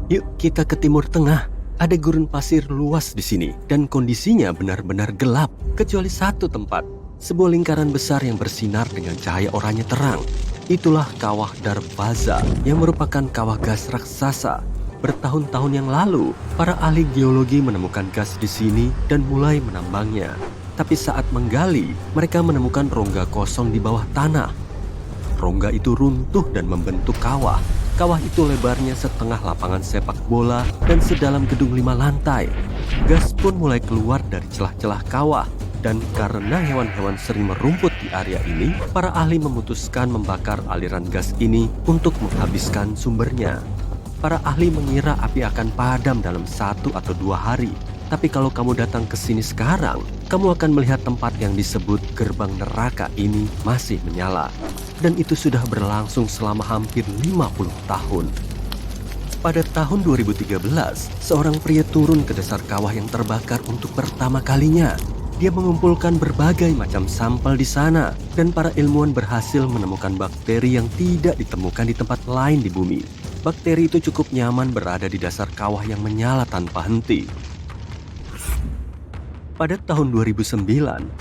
Yuk kita ke Timur Tengah. Ada gurun pasir luas di sini dan kondisinya benar-benar gelap kecuali satu tempat. Sebuah lingkaran besar yang bersinar dengan cahaya oranye terang. Itulah kawah Darvaza yang merupakan kawah gas raksasa. Bertahun-tahun yang lalu, para ahli geologi menemukan gas di sini dan mulai menambangnya. Tapi saat menggali, mereka menemukan rongga kosong di bawah tanah. Rongga itu runtuh dan membentuk kawah. Kawah itu lebarnya setengah lapangan sepak bola dan sedalam gedung 5 lantai. Gas pun mulai keluar dari celah-celah kawah. Dan karena hewan-hewan sering merumput di area ini, para ahli memutuskan membakar aliran gas ini untuk menghabiskan sumbernya. Para ahli mengira api akan padam dalam 1 atau 2 hari. Tapi kalau kamu datang ke sini sekarang, kamu akan melihat tempat yang disebut gerbang neraka ini masih menyala. Dan itu sudah berlangsung selama hampir 50 tahun. Pada tahun 2013, seorang pria turun ke dasar kawah yang terbakar untuk pertama kalinya. Dia mengumpulkan berbagai macam sampel di sana, dan para ilmuwan berhasil menemukan bakteri yang tidak ditemukan di tempat lain di bumi. Bakteri itu cukup nyaman berada di dasar kawah yang menyala tanpa henti. Pada tahun 2009,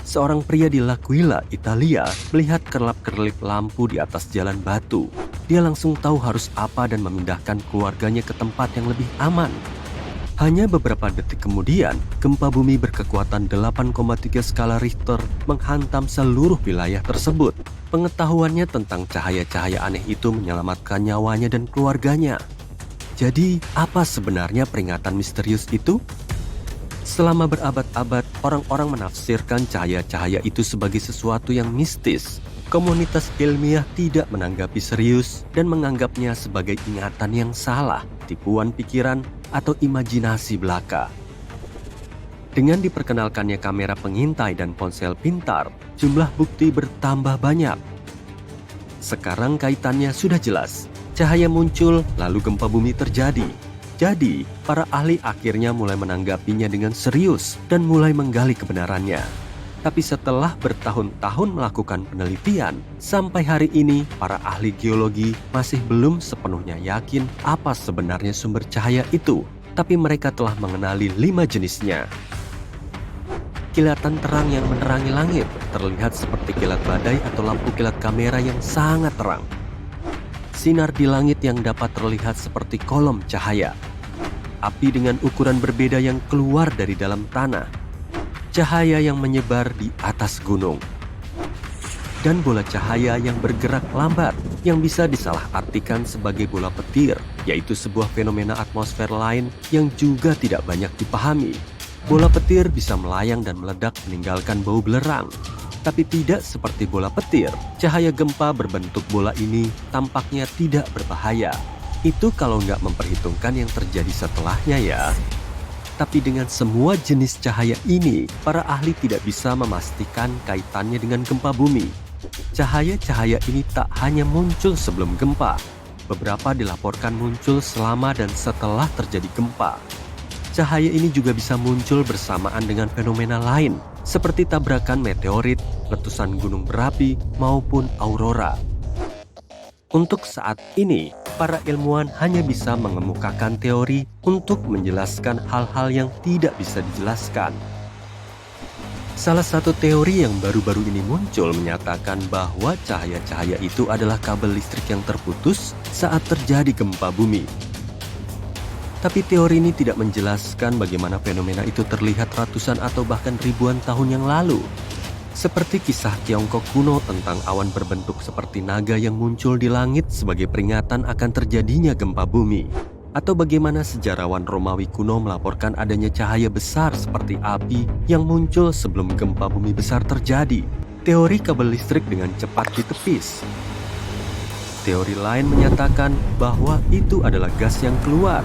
seorang pria di L'Aquila, Italia, melihat kerlap-kerlip lampu di atas jalan batu. Dia langsung tahu harus apa dan memindahkan keluarganya ke tempat yang lebih aman. Hanya beberapa detik kemudian, gempa bumi berkekuatan 8,3 skala Richter menghantam seluruh wilayah tersebut. Pengetahuannya tentang cahaya-cahaya aneh itu menyelamatkan nyawanya dan keluarganya. Jadi, apa sebenarnya peringatan misterius itu? Selama berabad-abad, orang-orang menafsirkan cahaya-cahaya itu sebagai sesuatu yang mistis. Komunitas ilmiah tidak menanggapi serius dan menganggapnya sebagai ingatan yang salah, tipuan pikiran, atau imajinasi belaka. Dengan diperkenalkannya kamera pengintai dan ponsel pintar, jumlah bukti bertambah banyak. Sekarang kaitannya sudah jelas. Cahaya muncul, lalu gempa bumi terjadi. Jadi, para ahli akhirnya mulai menanggapinya dengan serius dan mulai menggali kebenarannya. Tapi setelah bertahun-tahun melakukan penelitian, sampai hari ini para ahli geologi masih belum sepenuhnya yakin apa sebenarnya sumber cahaya itu. Tapi mereka telah mengenali 5 jenisnya. Kilatan terang yang menerangi langit terlihat seperti kilat badai atau lampu kilat kamera yang sangat terang. Sinar di langit yang dapat terlihat seperti kolom cahaya. Api dengan ukuran berbeda yang keluar dari dalam tanah. Cahaya yang menyebar di atas gunung. Dan bola cahaya yang bergerak lambat yang bisa disalahartikan sebagai bola petir, yaitu sebuah fenomena atmosfer lain yang juga tidak banyak dipahami. Bola petir bisa melayang dan meledak meninggalkan bau belerang. Tapi tidak seperti bola petir, cahaya gempa berbentuk bola ini tampaknya tidak berbahaya. Itu kalau nggak memperhitungkan yang terjadi setelahnya ya. Tapi dengan semua jenis cahaya ini, para ahli tidak bisa memastikan kaitannya dengan gempa bumi. Cahaya-cahaya ini tak hanya muncul sebelum gempa. Beberapa dilaporkan muncul selama dan setelah terjadi gempa. Cahaya ini juga bisa muncul bersamaan dengan fenomena lain, seperti tabrakan meteorit, letusan gunung berapi, maupun aurora. Untuk saat ini, para ilmuwan hanya bisa mengemukakan teori untuk menjelaskan hal-hal yang tidak bisa dijelaskan. Salah satu teori yang baru-baru ini muncul menyatakan bahwa cahaya-cahaya itu adalah kabel listrik yang terputus saat terjadi gempa bumi. Tapi teori ini tidak menjelaskan bagaimana fenomena itu terlihat ratusan atau bahkan ribuan tahun yang lalu. Seperti kisah Tiongkok kuno tentang awan berbentuk seperti naga yang muncul di langit sebagai peringatan akan terjadinya gempa bumi. Atau bagaimana sejarawan Romawi kuno melaporkan adanya cahaya besar seperti api yang muncul sebelum gempa bumi besar terjadi. Teori kabel listrik dengan cepat ditepis. Teori lain menyatakan bahwa itu adalah gas yang keluar.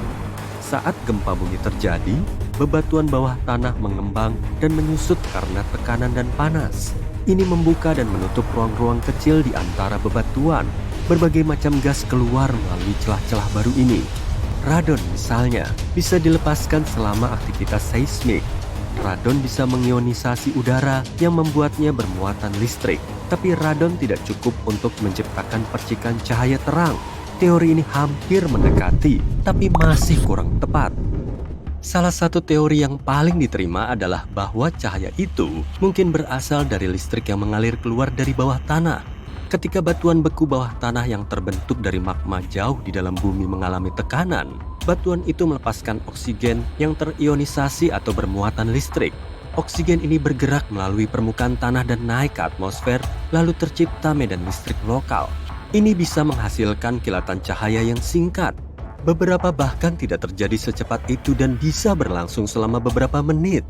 Saat gempa bumi terjadi, bebatuan bawah tanah mengembang dan menyusut karena tekanan dan panas. Ini membuka dan menutup ruang-ruang kecil di antara bebatuan. Berbagai macam gas keluar melalui celah-celah baru ini. Radon misalnya, bisa dilepaskan selama aktivitas seismik. Radon bisa mengionisasi udara yang membuatnya bermuatan listrik. Tapi radon tidak cukup untuk menciptakan percikan cahaya terang. teori ini hampir mendekati, tapi masih kurang tepat. Salah satu teori yang paling diterima adalah bahwa cahaya itu mungkin berasal dari listrik yang mengalir keluar dari bawah tanah. Ketika batuan beku bawah tanah yang terbentuk dari magma jauh di dalam bumi mengalami tekanan, batuan itu melepaskan oksigen yang terionisasi atau bermuatan listrik. Oksigen ini bergerak melalui permukaan tanah dan naik ke atmosfer, lalu tercipta medan listrik lokal. Ini bisa menghasilkan kilatan cahaya yang singkat. Beberapa bahkan tidak terjadi secepat itu dan bisa berlangsung selama beberapa menit.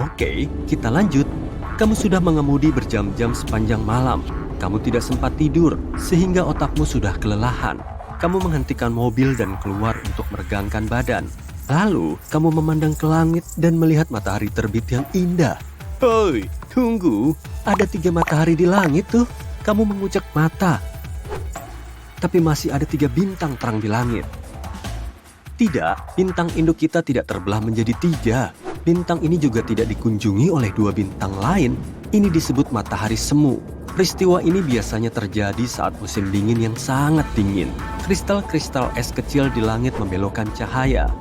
Oke, kita lanjut. Kamu sudah mengemudi berjam-jam sepanjang malam. Kamu tidak sempat tidur, sehingga otakmu sudah kelelahan. Kamu menghentikan mobil dan keluar untuk meregangkan badan. Lalu, kamu memandang ke langit dan melihat matahari terbit yang indah. Hoi, tunggu. Ada 3 matahari di langit tuh. Kamu mengucek mata. Tapi masih ada 3 bintang terang di langit. Tidak, bintang induk kita tidak terbelah menjadi 3. Bintang ini juga tidak dikunjungi oleh 2 bintang lain. Ini disebut matahari semu. Peristiwa ini biasanya terjadi saat musim dingin yang sangat dingin. Kristal-kristal es kecil di langit membelokkan cahaya.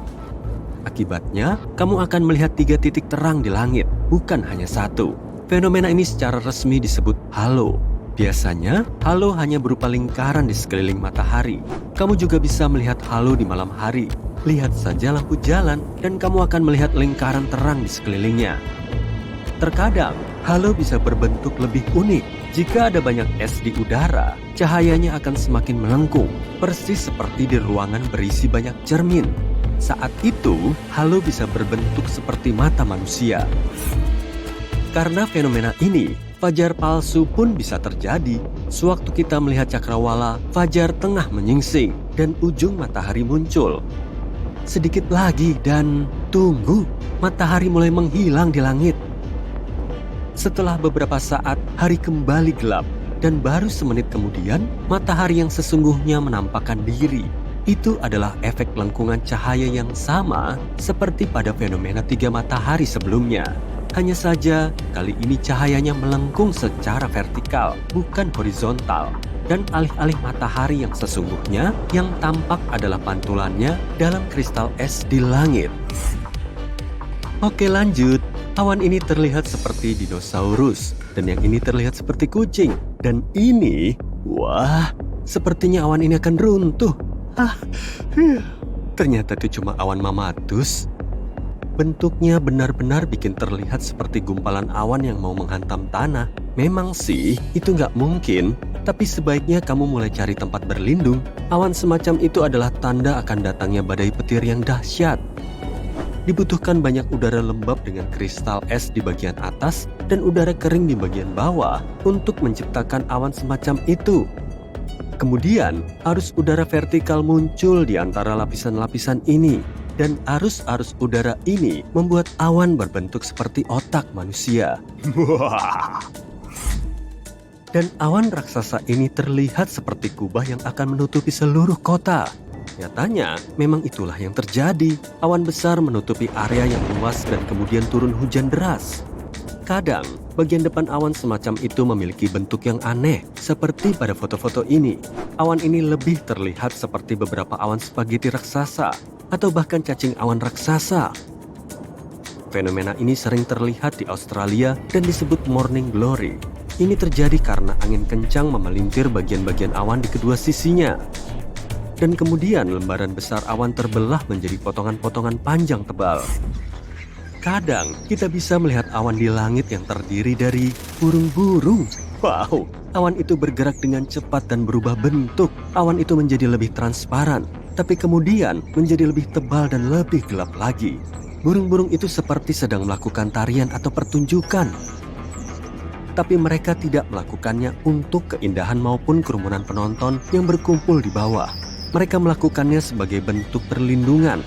Akibatnya, kamu akan melihat 3 titik terang di langit, bukan hanya 1. Fenomena ini secara resmi disebut halo. Biasanya, halo hanya berupa lingkaran di sekeliling matahari. Kamu juga bisa melihat halo di malam hari. Lihat saja lampu jalan dan kamu akan melihat lingkaran terang di sekelilingnya. Terkadang, halo bisa berbentuk lebih unik. Jika ada banyak es di udara, cahayanya akan semakin melengkung, persis seperti di ruangan berisi banyak cermin. Saat itu, halo bisa berbentuk seperti mata manusia. Karena fenomena ini, fajar palsu pun bisa terjadi. Sewaktu kita melihat cakrawala, fajar tengah menyingsing dan ujung matahari muncul. Sedikit lagi dan tunggu, matahari mulai menghilang di langit. Setelah beberapa saat, hari kembali gelap dan baru semenit kemudian, matahari yang sesungguhnya menampakkan diri. Itu adalah efek lengkungan cahaya yang sama seperti pada fenomena 3 matahari sebelumnya. Hanya saja, kali ini cahayanya melengkung secara vertikal, bukan horizontal. Dan alih-alih matahari yang sesungguhnya, yang tampak adalah pantulannya dalam kristal es di langit. Oke, lanjut. Awan ini terlihat seperti dinosaurus, dan yang ini terlihat seperti kucing. Dan ini, wah, sepertinya awan ini akan runtuh. Ternyata itu cuma awan mamatus. Bentuknya benar-benar bikin terlihat seperti gumpalan awan yang mau menghantam tanah. Memang sih, itu nggak mungkin. Tapi sebaiknya kamu mulai cari tempat berlindung. Awan semacam itu adalah tanda akan datangnya badai petir yang dahsyat. Dibutuhkan banyak udara lembab dengan kristal es di bagian atas dan udara kering di bagian bawah untuk menciptakan awan semacam itu. Kemudian, arus udara vertikal muncul di antara lapisan-lapisan ini. Dan arus-arus udara ini membuat awan berbentuk seperti otak manusia. Dan awan raksasa ini terlihat seperti kubah yang akan menutupi seluruh kota. Nyatanya, memang itulah yang terjadi. Awan besar menutupi area yang luas dan kemudian turun hujan deras. Kadang, bagian depan awan semacam itu memiliki bentuk yang aneh, seperti pada foto-foto ini. Awan ini lebih terlihat seperti beberapa awan spaghetti raksasa, atau bahkan cacing awan raksasa. Fenomena ini sering terlihat di Australia dan disebut morning glory. Ini terjadi karena angin kencang memelintir bagian-bagian awan di kedua sisinya. Dan kemudian lembaran besar awan terbelah menjadi potongan-potongan panjang tebal. Kadang kita bisa melihat awan di langit yang terdiri dari burung-burung. Wow, awan itu bergerak dengan cepat dan berubah bentuk. Awan itu menjadi lebih transparan, tapi kemudian menjadi lebih tebal dan lebih gelap lagi. Burung-burung itu seperti sedang melakukan tarian atau pertunjukan. Tapi mereka tidak melakukannya untuk keindahan maupun kerumunan penonton yang berkumpul di bawah. Mereka melakukannya sebagai bentuk perlindungan.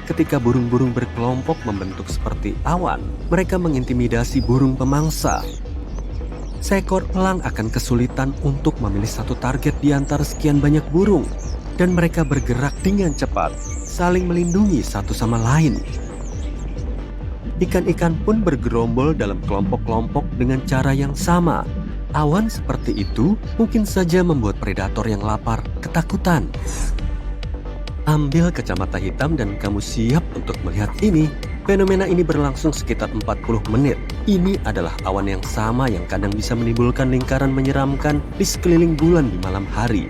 Ketika burung-burung berkelompok membentuk seperti awan, mereka mengintimidasi burung pemangsa. Seekor elang akan kesulitan untuk memilih satu target di antara sekian banyak burung, dan mereka bergerak dengan cepat, saling melindungi satu sama lain. Ikan-ikan pun bergerombol dalam kelompok-kelompok dengan cara yang sama. Awan seperti itu mungkin saja membuat predator yang lapar ketakutan. Ambil kacamata hitam dan kamu siap untuk melihat ini. Fenomena ini berlangsung sekitar 40 menit. Ini adalah awan yang sama yang kadang bisa menimbulkan lingkaran menyeramkan di sekeliling bulan di malam hari.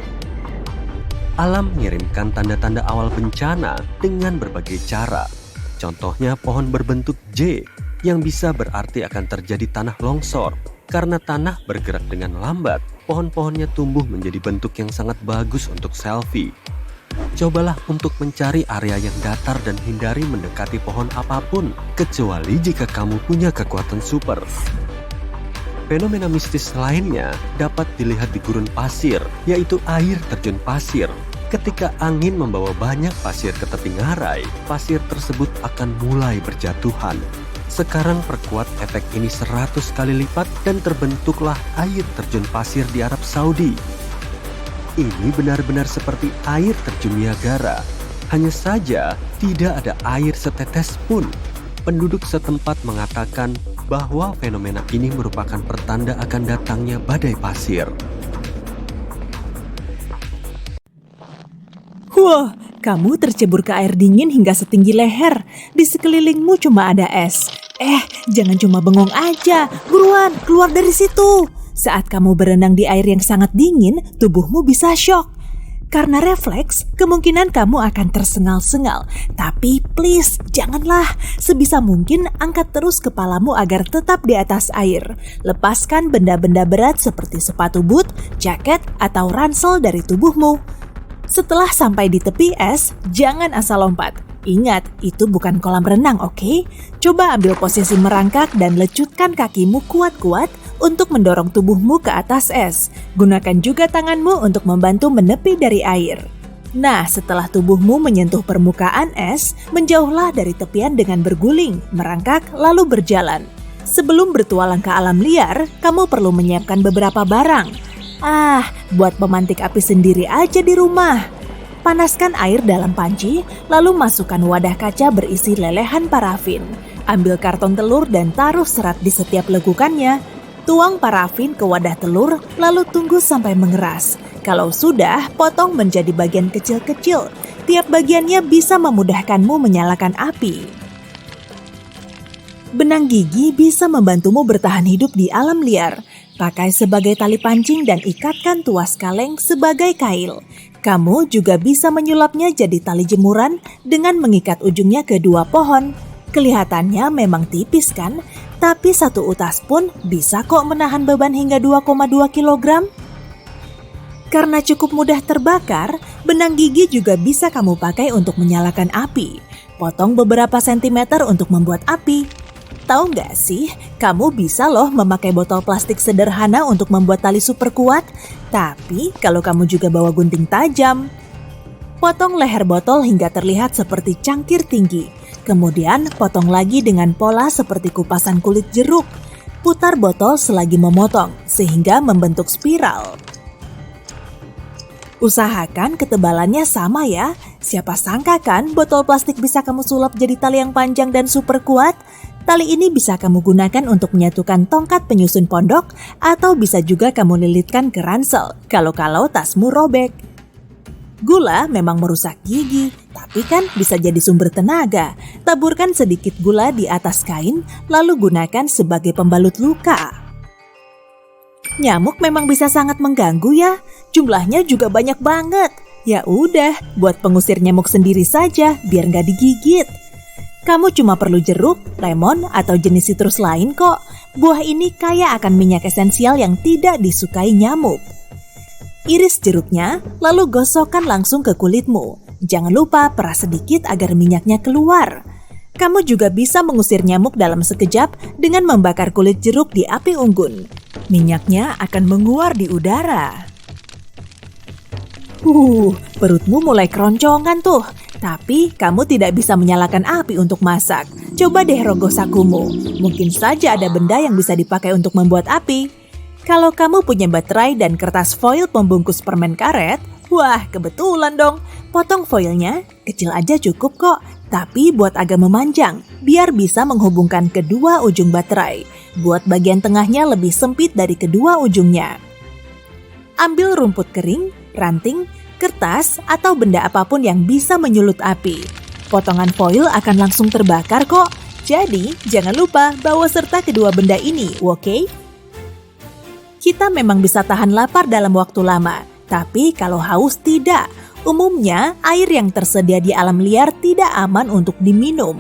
Alam mengirimkan tanda-tanda awal bencana dengan berbagai cara. Contohnya pohon berbentuk J yang bisa berarti akan terjadi tanah longsor. Karena tanah bergerak dengan lambat, pohon-pohonnya tumbuh menjadi bentuk yang sangat bagus untuk selfie. Cobalah untuk mencari area yang datar dan hindari mendekati pohon apapun, kecuali jika kamu punya kekuatan super. Fenomena mistis lainnya dapat dilihat di gurun pasir, yaitu air terjun pasir. Ketika angin membawa banyak pasir ke tepi ngarai, pasir tersebut akan mulai berjatuhan. Sekarang perkuat efek ini 100 kali lipat dan terbentuklah air terjun pasir di Arab Saudi. Ini benar-benar seperti air terjun Niagara. Hanya saja tidak ada air setetes pun. Penduduk setempat mengatakan bahwa fenomena ini merupakan pertanda akan datangnya badai pasir. Wah, kamu tercebur ke air dingin hingga setinggi leher. Di sekelilingmu cuma ada es. Jangan cuma bengong aja. Buruan, keluar dari situ. Saat kamu berenang di air yang sangat dingin, tubuhmu bisa syok. Karena refleks, kemungkinan kamu akan tersengal-sengal. Tapi please, janganlah. Sebisa mungkin angkat terus kepalamu agar tetap di atas air. Lepaskan benda-benda berat seperti sepatu boot, jaket, atau ransel dari tubuhmu. Setelah sampai di tepi es, jangan asal lompat. Ingat, itu bukan kolam renang, oke? Coba ambil posisi merangkak dan lecutkan kakimu kuat-kuat untuk mendorong tubuhmu ke atas es. Gunakan juga tanganmu untuk membantu menepi dari air. Nah, setelah tubuhmu menyentuh permukaan es, menjauhlah dari tepian dengan berguling, merangkak, lalu berjalan. Sebelum bertualang ke alam liar, kamu perlu menyiapkan beberapa barang. Buat pemantik api sendiri aja di rumah. Panaskan air dalam panci, lalu masukkan wadah kaca berisi lelehan parafin. Ambil karton telur dan taruh serat di setiap lekukannya. Tuang parafin ke wadah telur, lalu tunggu sampai mengeras. Kalau sudah, potong menjadi bagian kecil-kecil. Tiap bagiannya bisa memudahkanmu menyalakan api. Benang gigi bisa membantumu bertahan hidup di alam liar. Pakai sebagai tali pancing dan ikatkan tuas kaleng sebagai kail. Kamu juga bisa menyulapnya jadi tali jemuran dengan mengikat ujungnya ke dua pohon. Kelihatannya memang tipis kan? Tapi satu utas pun bisa kok menahan beban hingga 2,2 kg. Karena cukup mudah terbakar, benang gigi juga bisa kamu pakai untuk menyalakan api. Potong beberapa sentimeter untuk membuat api. Tahu nggak sih, kamu bisa loh memakai botol plastik sederhana untuk membuat tali super kuat. Tapi kalau kamu juga bawa gunting tajam. Potong leher botol hingga terlihat seperti cangkir tinggi. Kemudian potong lagi dengan pola seperti kupasan kulit jeruk. Putar botol selagi memotong, sehingga membentuk spiral. Usahakan ketebalannya sama ya. Siapa sangka kan botol plastik bisa kamu sulap jadi tali yang panjang dan super kuat? Tali ini bisa kamu gunakan untuk menyatukan tongkat penyusun pondok atau bisa juga kamu lilitkan ke ransel kalau-kalau tasmu robek. Gula memang merusak gigi, tapi kan bisa jadi sumber tenaga. Taburkan sedikit gula di atas kain lalu gunakan sebagai pembalut luka. Nyamuk memang bisa sangat mengganggu ya, jumlahnya juga banyak banget. Ya udah, buat pengusir nyamuk sendiri saja biar nggak digigit. Kamu cuma perlu jeruk, lemon, atau jenis sitrus lain kok. Buah ini kaya akan minyak esensial yang tidak disukai nyamuk. Iris jeruknya, lalu gosokkan langsung ke kulitmu. Jangan lupa peras sedikit agar minyaknya keluar. Kamu juga bisa mengusir nyamuk dalam sekejap dengan membakar kulit jeruk di api unggun. Minyaknya akan menguar di udara. Perutmu mulai keroncongan tuh. Tapi kamu tidak bisa menyalakan api untuk masak. Coba deh rogoh sakumu. Mungkin saja ada benda yang bisa dipakai untuk membuat api. Kalau kamu punya baterai dan kertas foil pembungkus permen karet, wah kebetulan dong. Potong foilnya, kecil aja cukup kok. Tapi buat agak memanjang, biar bisa menghubungkan kedua ujung baterai. buat bagian tengahnya lebih sempit dari kedua ujungnya. Ambil rumput kering, ranting, kertas, atau benda apapun yang bisa menyulut api. Potongan foil akan langsung terbakar kok, jadi jangan lupa bawa serta kedua benda ini, oke? Kita memang bisa tahan lapar dalam waktu lama, tapi kalau haus tidak. Umumnya, air yang tersedia di alam liar tidak aman untuk diminum.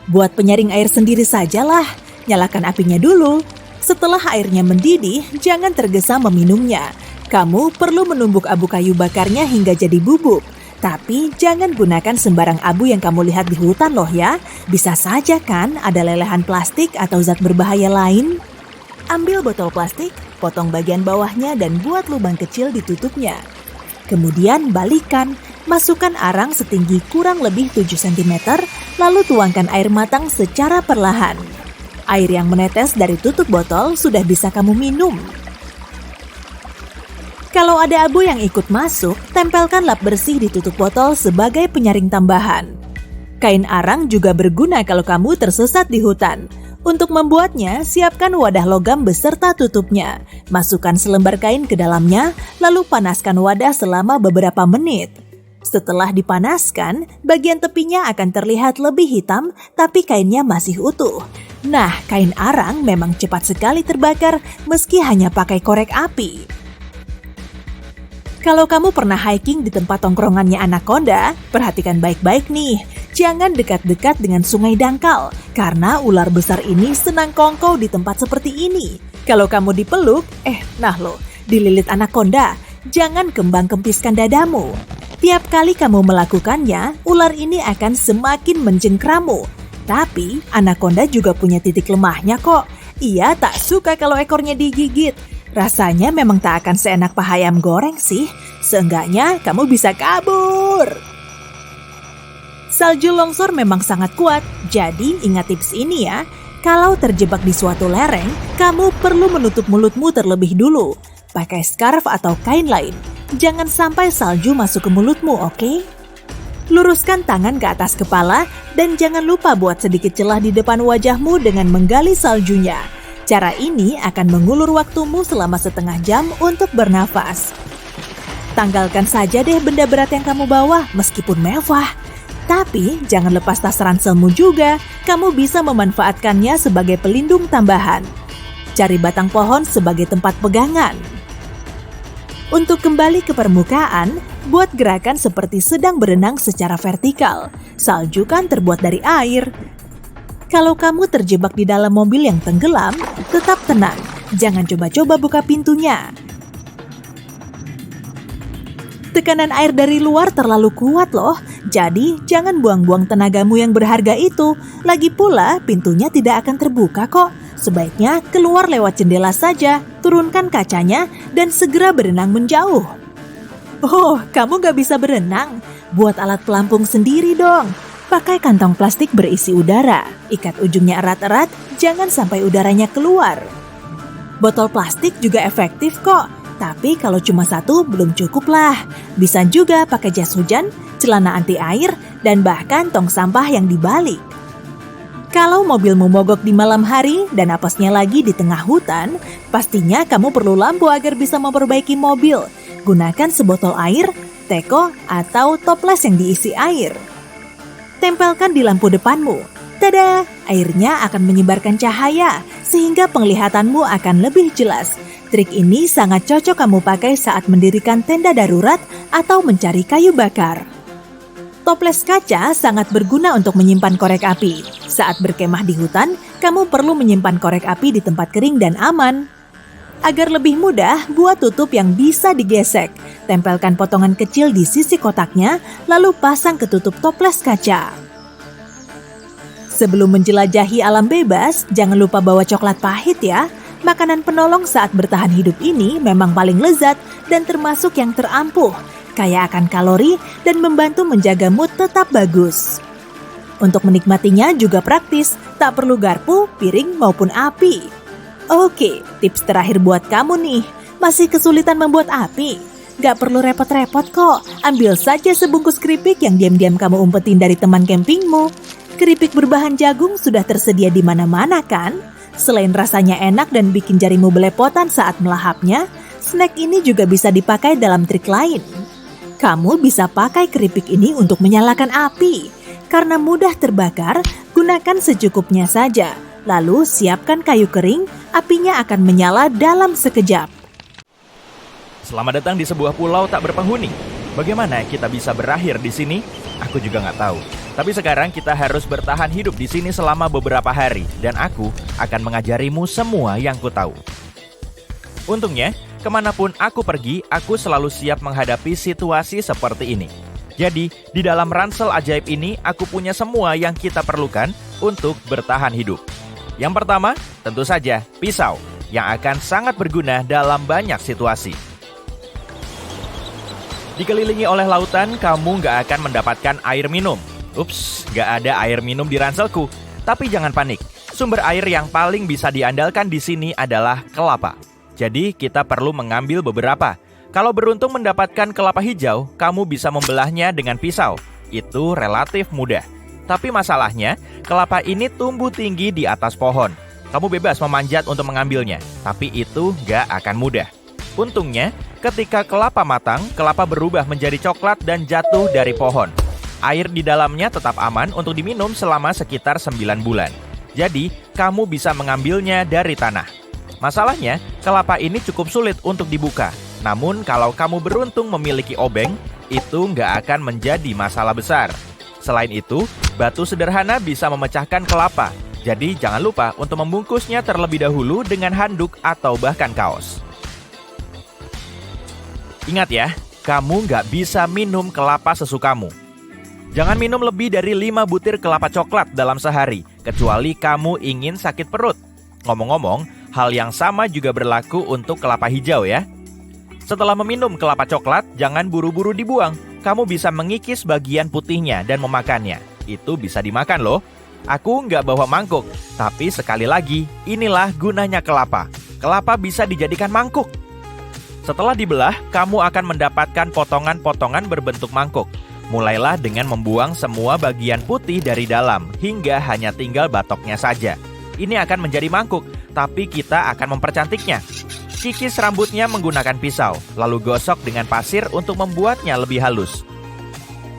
Buat penyaring air sendiri sajalah, nyalakan apinya dulu. Setelah airnya mendidih, jangan tergesa meminumnya. Kamu perlu menumbuk abu kayu bakarnya hingga jadi bubuk. Tapi jangan gunakan sembarang abu yang kamu lihat di hutan loh ya. Bisa saja kan ada lelehan plastik atau zat berbahaya lain. Ambil botol plastik, potong bagian bawahnya dan buat lubang kecil di tutupnya. Kemudian balikan, masukkan arang setinggi kurang lebih 7 cm, lalu tuangkan air matang secara perlahan. Air yang menetes dari tutup botol sudah bisa kamu minum. Kalau ada abu yang ikut masuk, tempelkan lap bersih di tutup botol sebagai penyaring tambahan. Kain arang juga berguna kalau kamu tersesat di hutan. Untuk membuatnya, siapkan wadah logam beserta tutupnya. Masukkan selembar kain ke dalamnya, lalu panaskan wadah selama beberapa menit. Setelah dipanaskan, bagian tepinya akan terlihat lebih hitam, tapi kainnya masih utuh. Nah, kain arang memang cepat sekali terbakar meski hanya pakai korek api. Kalau kamu pernah hiking di tempat tongkrongannya anaconda, perhatikan baik-baik nih. Jangan dekat-dekat dengan sungai dangkal, karena ular besar ini senang kongkow di tempat seperti ini. Kalau kamu dipeluk, dililit anaconda, jangan kembang-kempiskan dadamu. Tiap kali kamu melakukannya, ular ini akan semakin mencengkramu. Tapi, anaconda juga punya titik lemahnya kok. Ia tak suka kalau ekornya digigit. Rasanya memang tak akan seenak paha ayam goreng sih. Seenggaknya kamu bisa kabur. Salju longsor memang sangat kuat, jadi ingat tips ini ya. Kalau terjebak di suatu lereng, kamu perlu menutup mulutmu terlebih dulu. Pakai scarf atau kain lain. Jangan sampai salju masuk ke mulutmu, oke? Luruskan tangan ke atas kepala dan jangan lupa buat sedikit celah di depan wajahmu dengan menggali saljunya. Cara ini akan mengulur waktumu selama setengah jam untuk bernafas. Tanggalkan saja deh benda berat yang kamu bawa meskipun mewah. Tapi jangan lepas tas ranselmu juga, kamu bisa memanfaatkannya sebagai pelindung tambahan. Cari batang pohon sebagai tempat pegangan. Untuk kembali ke permukaan, buat gerakan seperti sedang berenang secara vertikal. Salju kan terbuat dari air. Kalau kamu terjebak di dalam mobil yang tenggelam, tetap tenang. Jangan coba-coba buka pintunya. Tekanan air dari luar terlalu kuat loh, jadi jangan buang-buang tenagamu yang berharga itu. Lagi pula, pintunya tidak akan terbuka kok. Sebaiknya keluar lewat jendela saja, turunkan kacanya, dan segera berenang menjauh. Oh, kamu gak bisa berenang? Buat alat pelampung sendiri dong. Pakai kantong plastik berisi udara, ikat ujungnya erat-erat, jangan sampai udaranya keluar. Botol plastik juga efektif kok. Tapi kalau cuma satu belum cukup lah. Bisa juga pakai jas hujan, celana anti air, dan bahkan tong sampah yang dibalik. Kalau mobilmu mogok di malam hari dan apesnya lagi di tengah hutan, pastinya kamu perlu lampu agar bisa memperbaiki mobil. Gunakan sebotol air, teko, atau toples yang diisi air. Tempelkan di lampu depanmu. Tada! Airnya akan menyebarkan cahaya, sehingga penglihatanmu akan lebih jelas. Trik ini sangat cocok kamu pakai saat mendirikan tenda darurat atau mencari kayu bakar. Toples kaca sangat berguna untuk menyimpan korek api. Saat berkemah di hutan, kamu perlu menyimpan korek api di tempat kering dan aman. Agar lebih mudah, buat tutup yang bisa digesek. Tempelkan potongan kecil di sisi kotaknya, lalu pasang ke tutup toples kaca. Sebelum menjelajahi alam bebas, jangan lupa bawa coklat pahit ya. Makanan penolong saat bertahan hidup ini memang paling lezat dan termasuk yang terampuh, kaya akan kalori dan membantu menjaga mood tetap bagus. Untuk menikmatinya juga praktis, tak perlu garpu, piring maupun api. Oke, tips terakhir buat kamu nih, masih kesulitan membuat api? Gak perlu repot-repot kok, ambil saja sebungkus keripik yang diam-diam kamu umpetin dari teman campingmu. Keripik berbahan jagung sudah tersedia di mana-mana kan? Selain rasanya enak dan bikin jarimu belepotan saat melahapnya, snack ini juga bisa dipakai dalam trik lain. Kamu bisa pakai keripik ini untuk menyalakan api. Karena mudah terbakar, gunakan secukupnya saja. Lalu siapkan kayu kering, apinya akan menyala dalam sekejap. Selamat datang di sebuah pulau tak berpenghuni. Bagaimana kita bisa berakhir di sini? Aku juga nggak tahu. Tapi sekarang kita harus bertahan hidup di sini selama beberapa hari. Dan aku akan mengajarimu semua yang ku tahu. Untungnya, kemanapun aku pergi, aku selalu siap menghadapi situasi seperti ini. Jadi, di dalam ransel ajaib ini, aku punya semua yang kita perlukan untuk bertahan hidup. Yang pertama, tentu saja pisau, yang akan sangat berguna dalam banyak situasi. Dikelilingi oleh lautan, kamu nggak akan mendapatkan air minum. Ups, nggak ada air minum di ranselku. Tapi jangan panik, sumber air yang paling bisa diandalkan di sini adalah kelapa. Jadi kita perlu mengambil beberapa. Kalau beruntung mendapatkan kelapa hijau, kamu bisa membelahnya dengan pisau. Itu relatif mudah. Tapi masalahnya, kelapa ini tumbuh tinggi di atas pohon. Kamu bebas memanjat untuk mengambilnya, tapi itu nggak akan mudah. Untungnya, ketika kelapa matang, kelapa berubah menjadi coklat dan jatuh dari pohon. Air di dalamnya tetap aman untuk diminum selama sekitar 9 bulan. Jadi, kamu bisa mengambilnya dari tanah. Masalahnya, kelapa ini cukup sulit untuk dibuka. Namun, kalau kamu beruntung memiliki obeng, itu nggak akan menjadi masalah besar. Selain itu, batu sederhana bisa memecahkan kelapa. Jadi, jangan lupa untuk membungkusnya terlebih dahulu dengan handuk atau bahkan kaos. Ingat ya, kamu nggak bisa minum kelapa sesukamu. Jangan minum lebih dari 5 butir kelapa coklat dalam sehari, kecuali kamu ingin sakit perut. Ngomong-ngomong, hal yang sama juga berlaku untuk kelapa hijau ya. Setelah meminum kelapa coklat, jangan buru-buru dibuang. Kamu bisa mengikis bagian putihnya dan memakannya. Itu bisa dimakan loh. Aku nggak bawa mangkuk, tapi sekali lagi, inilah gunanya kelapa. Kelapa bisa dijadikan mangkuk. Setelah dibelah, kamu akan mendapatkan potongan-potongan berbentuk mangkuk. Mulailah dengan membuang semua bagian putih dari dalam, hingga hanya tinggal batoknya saja. Ini akan menjadi mangkuk, tapi kita akan mempercantiknya. Kikis rambutnya menggunakan pisau, lalu gosok dengan pasir untuk membuatnya lebih halus.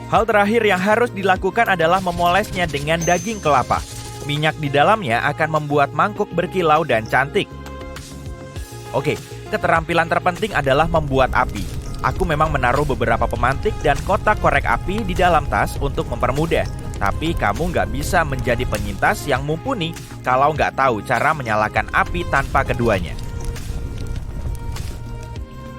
Hal terakhir yang harus dilakukan adalah memolesnya dengan daging kelapa. Minyak di dalamnya akan membuat mangkuk berkilau dan cantik. Oke, keterampilan terpenting adalah membuat api. Aku memang menaruh beberapa pemantik dan kotak korek api di dalam tas untuk mempermudah. Tapi kamu nggak bisa menjadi penyintas yang mumpuni kalau nggak tahu cara menyalakan api tanpa keduanya.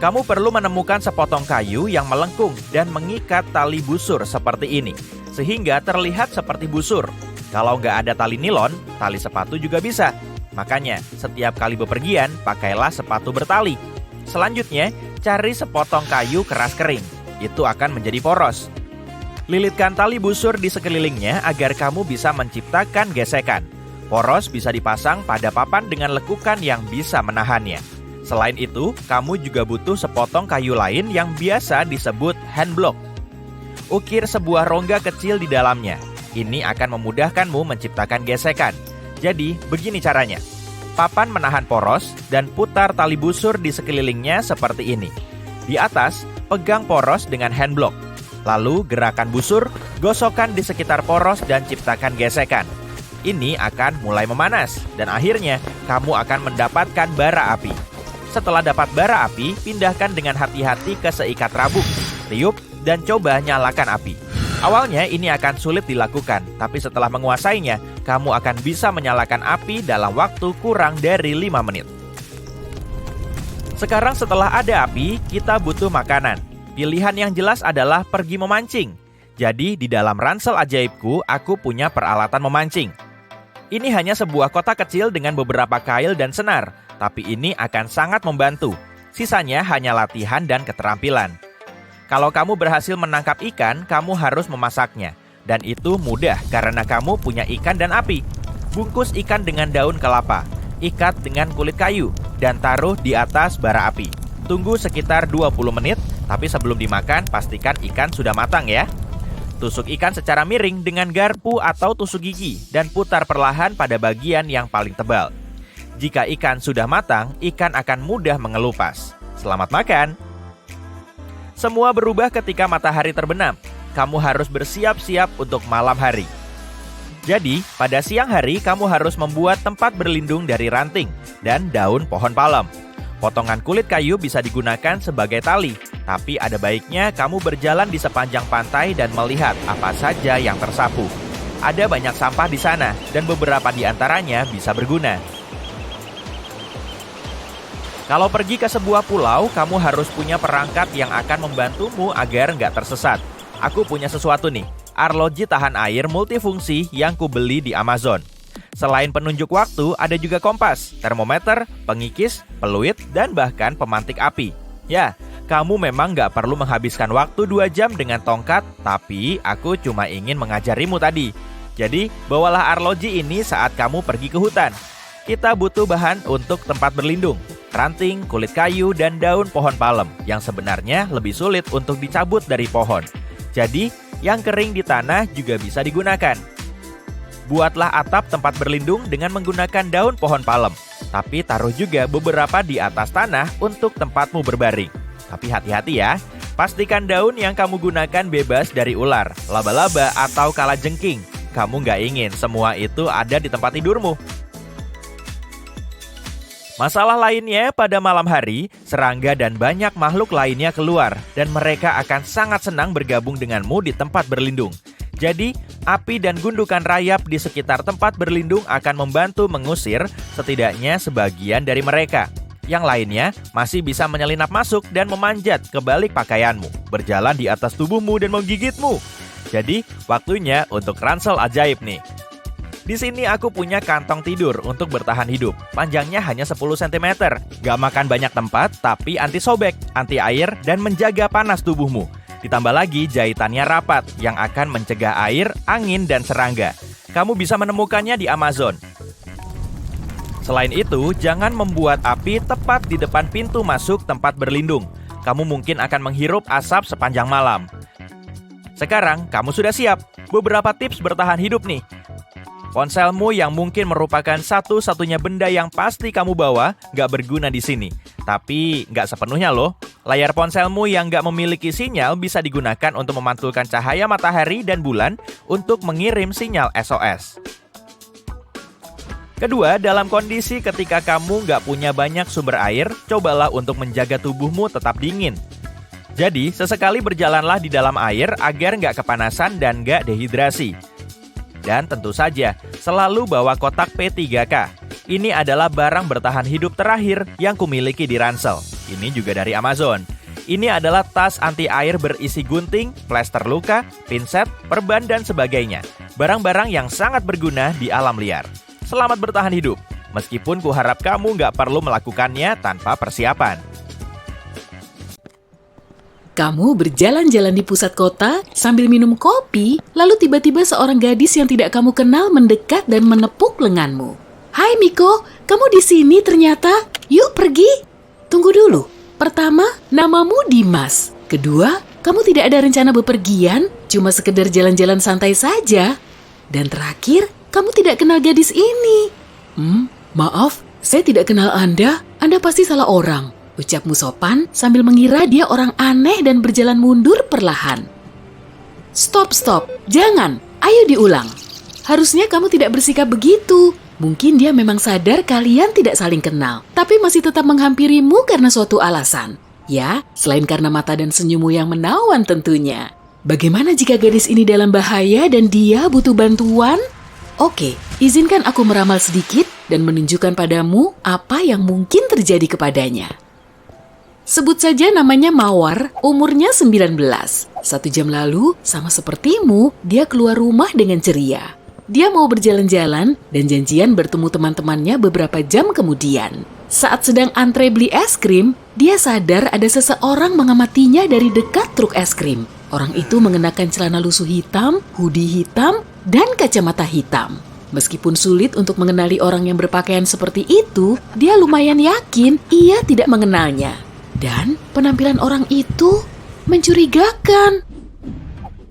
Kamu perlu menemukan sepotong kayu yang melengkung dan mengikat tali busur seperti ini, sehingga terlihat seperti busur. Kalau nggak ada tali nilon, tali sepatu juga bisa. Makanya, setiap kali bepergian, pakailah sepatu bertali. Selanjutnya, cari sepotong kayu keras kering. Itu akan menjadi poros. Lilitkan tali busur di sekelilingnya agar kamu bisa menciptakan gesekan. Poros bisa dipasang pada papan dengan lekukan yang bisa menahannya. Selain itu, kamu juga butuh sepotong kayu lain yang biasa disebut hand block. Ukir sebuah rongga kecil di dalamnya. Ini akan memudahkanmu menciptakan gesekan. Jadi, begini caranya. Papan menahan poros dan putar tali busur di sekelilingnya seperti ini. Di atas, pegang poros dengan hand block. Lalu gerakan busur, gosokkan di sekitar poros dan ciptakan gesekan. Ini akan mulai memanas dan akhirnya kamu akan mendapatkan bara api. Setelah dapat bara api, pindahkan dengan hati-hati ke seikat rabuk, tiup, dan coba nyalakan api. Awalnya ini akan sulit dilakukan, tapi setelah menguasainya, kamu akan bisa menyalakan api dalam waktu kurang dari 5 menit. Sekarang setelah ada api, kita butuh makanan. Pilihan yang jelas adalah pergi memancing. Jadi di dalam ransel ajaibku, aku punya peralatan memancing. Ini hanya sebuah kotak kecil dengan beberapa kail dan senar, tapi ini akan sangat membantu. Sisanya hanya latihan dan keterampilan. Kalau kamu berhasil menangkap ikan, kamu harus memasaknya. Dan itu mudah karena kamu punya ikan dan api. Bungkus ikan dengan daun kelapa, ikat dengan kulit kayu, dan taruh di atas bara api. Tunggu sekitar 20 menit, tapi sebelum dimakan, pastikan ikan sudah matang ya. Tusuk ikan secara miring dengan garpu atau tusuk gigi, dan putar perlahan pada bagian yang paling tebal. Jika ikan sudah matang, ikan akan mudah mengelupas. Selamat makan! Semua berubah ketika matahari terbenam. Kamu harus bersiap-siap untuk malam hari. Jadi, pada siang hari kamu harus membuat tempat berlindung dari ranting dan daun pohon palem. Potongan kulit kayu bisa digunakan sebagai tali, tapi ada baiknya kamu berjalan di sepanjang pantai dan melihat apa saja yang tersapu. Ada banyak sampah di sana, dan beberapa di antaranya bisa berguna. Kalau pergi ke sebuah pulau, kamu harus punya perangkat yang akan membantumu agar nggak tersesat. Aku punya sesuatu nih, arloji tahan air multifungsi yang kubeli di Amazon. Selain penunjuk waktu, ada juga kompas, termometer, pengikis, peluit, dan bahkan pemantik api. Ya, kamu memang nggak perlu menghabiskan waktu 2 jam dengan tongkat, tapi aku cuma ingin mengajarimu tadi. Jadi, bawalah arloji ini saat kamu pergi ke hutan. Kita butuh bahan untuk tempat berlindung, ranting, kulit kayu, dan daun pohon palem yang sebenarnya lebih sulit untuk dicabut dari pohon. Jadi, yang kering di tanah juga bisa digunakan. Buatlah atap tempat berlindung dengan menggunakan daun pohon palem, tapi taruh juga beberapa di atas tanah untuk tempatmu berbaring. Tapi hati-hati ya, pastikan daun yang kamu gunakan bebas dari ular, laba-laba, atau kalajengking. Kamu nggak ingin semua itu ada di tempat tidurmu. Masalah lainnya, pada malam hari, serangga dan banyak makhluk lainnya keluar dan mereka akan sangat senang bergabung denganmu di tempat berlindung. Jadi, api dan gundukan rayap di sekitar tempat berlindung akan membantu mengusir setidaknya sebagian dari mereka. Yang lainnya masih bisa menyelinap masuk dan memanjat ke balik pakaianmu, berjalan di atas tubuhmu dan menggigitmu. Jadi, waktunya untuk ransel ajaib nih. Di sini aku punya kantong tidur untuk bertahan hidup. Panjangnya hanya 10 cm. Gak makan banyak tempat, tapi anti sobek, anti air, dan menjaga panas tubuhmu. Ditambah lagi jahitannya rapat, yang akan mencegah air, angin, dan serangga. Kamu bisa menemukannya di Amazon. Selain itu, jangan membuat api tepat di depan pintu masuk tempat berlindung. Kamu mungkin akan menghirup asap sepanjang malam. Sekarang, kamu sudah siap. Beberapa tips bertahan hidup nih. Ponselmu yang mungkin merupakan satu-satunya benda yang pasti kamu bawa nggak berguna di sini. Tapi nggak sepenuhnya loh. Layar ponselmu yang nggak memiliki sinyal bisa digunakan untuk memantulkan cahaya matahari dan bulan untuk mengirim sinyal SOS. Kedua, dalam kondisi ketika kamu nggak punya banyak sumber air, cobalah untuk menjaga tubuhmu tetap dingin. Jadi, sesekali berjalanlah di dalam air agar nggak kepanasan dan nggak dehidrasi. Dan tentu saja, selalu bawa kotak P3K. Ini adalah barang bertahan hidup terakhir yang kumiliki di ransel. Ini juga dari Amazon. Ini adalah tas anti air berisi gunting, plester luka, pinset, perban, dan sebagainya. Barang-barang yang sangat berguna di alam liar. Selamat bertahan hidup, meskipun kuharap kamu nggak perlu melakukannya tanpa persiapan. Kamu berjalan-jalan di pusat kota sambil minum kopi, lalu tiba-tiba seorang gadis yang tidak kamu kenal mendekat dan menepuk lenganmu. Hai Miko, kamu di sini ternyata. Yuk pergi. Tunggu dulu. Pertama, namamu Dimas. Kedua, kamu tidak ada rencana bepergian, cuma sekedar jalan-jalan santai saja. Dan terakhir, kamu tidak kenal gadis ini. Maaf, saya tidak kenal Anda. Anda pasti salah orang. Ucapmu sopan sambil mengira dia orang aneh dan berjalan mundur perlahan. Stop, jangan, ayo diulang. Harusnya kamu tidak bersikap begitu. Mungkin dia memang sadar kalian tidak saling kenal, tapi masih tetap menghampirimu karena suatu alasan. Ya, selain karena mata dan senyummu yang menawan tentunya. Bagaimana jika gadis ini dalam bahaya dan dia butuh bantuan? Oke, izinkan aku meramal sedikit dan menunjukkan padamu apa yang mungkin terjadi kepadanya. Sebut saja namanya Mawar, umurnya 19. 1 jam lalu, sama sepertimu, dia keluar rumah dengan ceria. Dia mau berjalan-jalan dan janjian bertemu teman-temannya beberapa jam kemudian. Saat sedang antre beli es krim, dia sadar ada seseorang mengamatinya dari dekat truk es krim. Orang itu mengenakan celana lusuh hitam, hoodie hitam, dan kacamata hitam. Meskipun sulit untuk mengenali orang yang berpakaian seperti itu, dia lumayan yakin ia tidak mengenalnya. Dan penampilan orang itu mencurigakan.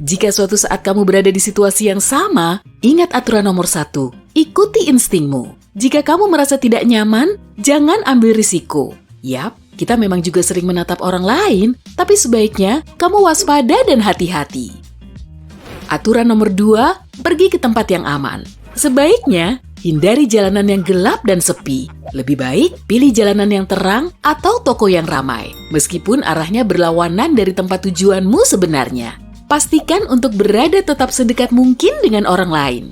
Jika suatu saat kamu berada di situasi yang sama, ingat aturan nomor 1, ikuti instingmu. Jika kamu merasa tidak nyaman, jangan ambil risiko. Yap, kita memang juga sering menatap orang lain, tapi sebaiknya kamu waspada dan hati-hati. Aturan nomor 2, pergi ke tempat yang aman. Sebaiknya, hindari jalanan yang gelap dan sepi. Lebih baik pilih jalanan yang terang atau toko yang ramai, meskipun arahnya berlawanan dari tempat tujuanmu sebenarnya. Pastikan untuk berada tetap sedekat mungkin dengan orang lain.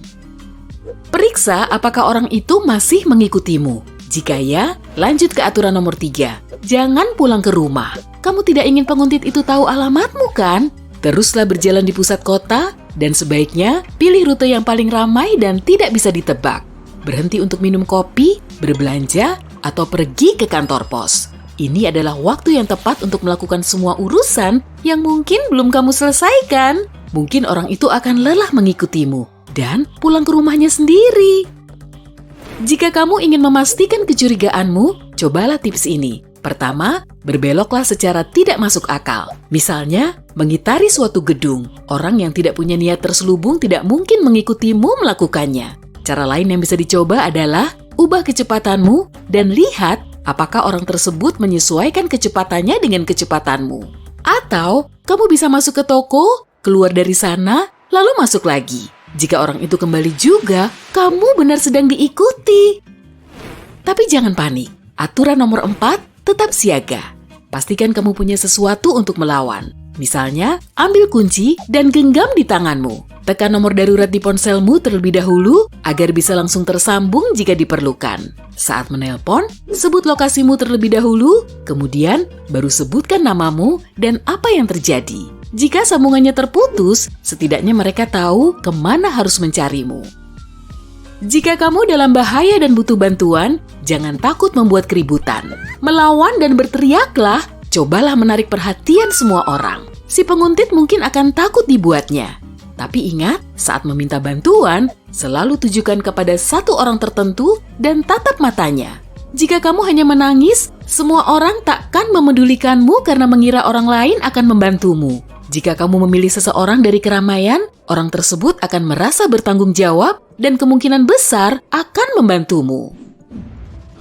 Periksa apakah orang itu masih mengikutimu. Jika ya, lanjut ke aturan nomor 3. Jangan pulang ke rumah. Kamu tidak ingin penguntit itu tahu alamatmu, kan? Teruslah berjalan di pusat kota, dan sebaiknya pilih rute yang paling ramai dan tidak bisa ditebak. Berhenti untuk minum kopi, berbelanja, atau pergi ke kantor pos. Ini adalah waktu yang tepat untuk melakukan semua urusan yang mungkin belum kamu selesaikan. Mungkin orang itu akan lelah mengikutimu dan pulang ke rumahnya sendiri. Jika kamu ingin memastikan kecurigaanmu, cobalah tips ini. Pertama, berbeloklah secara tidak masuk akal. Misalnya, mengitari suatu gedung. Orang yang tidak punya niat terselubung tidak mungkin mengikutimu melakukannya. Cara lain yang bisa dicoba adalah ubah kecepatanmu dan lihat apakah orang tersebut menyesuaikan kecepatannya dengan kecepatanmu. Atau, kamu bisa masuk ke toko, keluar dari sana, lalu masuk lagi. Jika orang itu kembali juga, kamu benar sedang diikuti. Tapi jangan panik. Aturan nomor 4, tetap siaga. Pastikan kamu punya sesuatu untuk melawan. Misalnya, ambil kunci dan genggam di tanganmu. Tekan nomor darurat di ponselmu terlebih dahulu agar bisa langsung tersambung jika diperlukan. Saat menelpon, sebut lokasimu terlebih dahulu, kemudian baru sebutkan namamu dan apa yang terjadi. Jika sambungannya terputus, setidaknya mereka tahu kemana harus mencarimu. Jika kamu dalam bahaya dan butuh bantuan, jangan takut membuat keributan. Melawan dan berteriaklah, cobalah menarik perhatian semua orang. Si penguntit mungkin akan takut dibuatnya. Tapi ingat, saat meminta bantuan, selalu tujukan kepada satu orang tertentu dan tatap matanya. Jika kamu hanya menangis, semua orang takkan memedulikanmu karena mengira orang lain akan membantumu. Jika kamu memilih seseorang dari keramaian, orang tersebut akan merasa bertanggung jawab dan kemungkinan besar akan membantumu.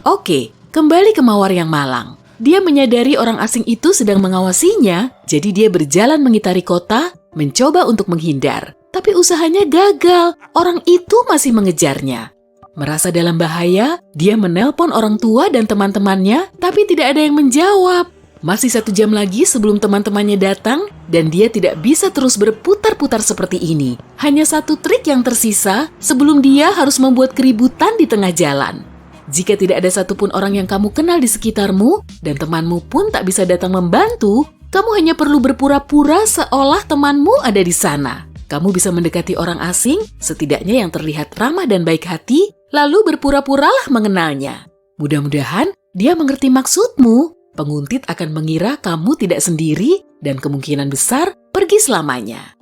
Oke, kembali ke mawar yang malang. Dia menyadari orang asing itu sedang mengawasinya, jadi dia berjalan mengitari kota, mencoba untuk menghindar. Tapi usahanya gagal, orang itu masih mengejarnya. Merasa dalam bahaya, dia menelpon orang tua dan teman-temannya, tapi tidak ada yang menjawab. Masih 1 jam lagi sebelum teman-temannya datang, dan dia tidak bisa terus berputar-putar seperti ini. Hanya 1 trik yang tersisa sebelum dia harus membuat keributan di tengah jalan. Jika tidak ada satupun orang yang kamu kenal di sekitarmu, dan temanmu pun tak bisa datang membantu, kamu hanya perlu berpura-pura seolah temanmu ada di sana. Kamu bisa mendekati orang asing, setidaknya yang terlihat ramah dan baik hati, lalu berpura-puralah mengenalnya. Mudah-mudahan dia mengerti maksudmu. Penguntit akan mengira kamu tidak sendiri dan kemungkinan besar pergi selamanya.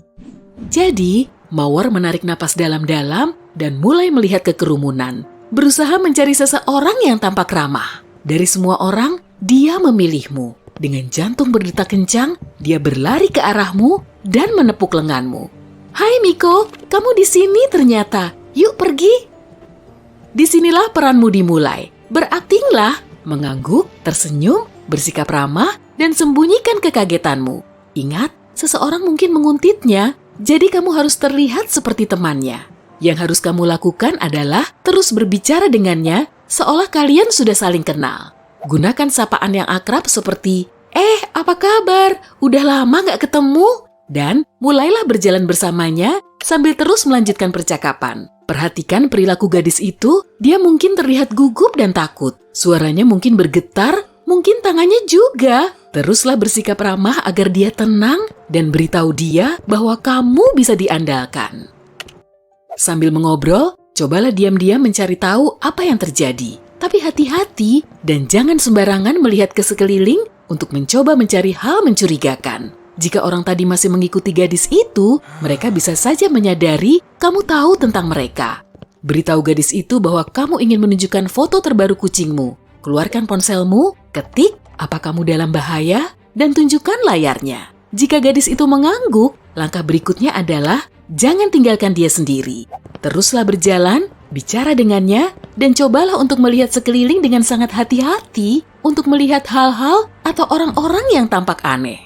Jadi, Mawar menarik napas dalam-dalam dan mulai melihat ke kerumunan. Berusaha mencari seseorang yang tampak ramah. Dari semua orang, dia memilihmu. Dengan jantung berdetak kencang, dia berlari ke arahmu dan menepuk lenganmu. "Hai Miko, kamu di sini ternyata. Yuk pergi." Disinilah peranmu dimulai. Beraktinglah, mengangguk, tersenyum, bersikap ramah, dan sembunyikan kekagetanmu. Ingat, seseorang mungkin menguntitnya, jadi kamu harus terlihat seperti temannya. Yang harus kamu lakukan adalah terus berbicara dengannya seolah kalian sudah saling kenal. Gunakan sapaan yang akrab seperti, apa kabar? Udah lama gak ketemu?" Dan mulailah berjalan bersamanya sambil terus melanjutkan percakapan. Perhatikan perilaku gadis itu, dia mungkin terlihat gugup dan takut. Suaranya mungkin bergetar, mungkin tangannya juga. Teruslah bersikap ramah agar dia tenang dan beritahu dia bahwa kamu bisa diandalkan. Sambil mengobrol, cobalah diam-diam mencari tahu apa yang terjadi. Tapi hati-hati dan jangan sembarangan melihat ke sekeliling untuk mencoba mencari hal mencurigakan. Jika orang tadi masih mengikuti gadis itu, mereka bisa saja menyadari kamu tahu tentang mereka. Beritahu gadis itu bahwa kamu ingin menunjukkan foto terbaru kucingmu. Keluarkan ponselmu, ketik apa kamu dalam bahaya, dan tunjukkan layarnya. Jika gadis itu mengangguk, langkah berikutnya adalah jangan tinggalkan dia sendiri. Teruslah berjalan, bicara dengannya, dan cobalah untuk melihat sekeliling dengan sangat hati-hati untuk melihat hal-hal atau orang-orang yang tampak aneh.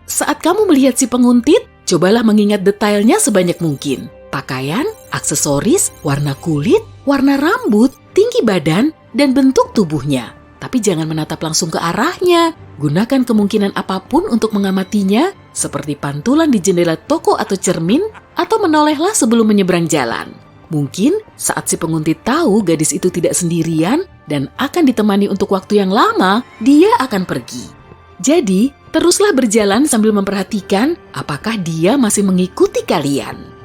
Saat kamu melihat si penguntit, cobalah mengingat detailnya sebanyak mungkin. Pakaian, aksesoris, warna kulit, warna rambut, tinggi badan, dan bentuk tubuhnya. Tapi jangan menatap langsung ke arahnya. Gunakan kemungkinan apapun untuk mengamatinya, seperti pantulan di jendela toko atau cermin, atau menolehlah sebelum menyeberang jalan. Mungkin saat si penguntit tahu gadis itu tidak sendirian dan akan ditemani untuk waktu yang lama, dia akan pergi. Jadi, teruslah berjalan sambil memperhatikan apakah dia masih mengikuti kalian.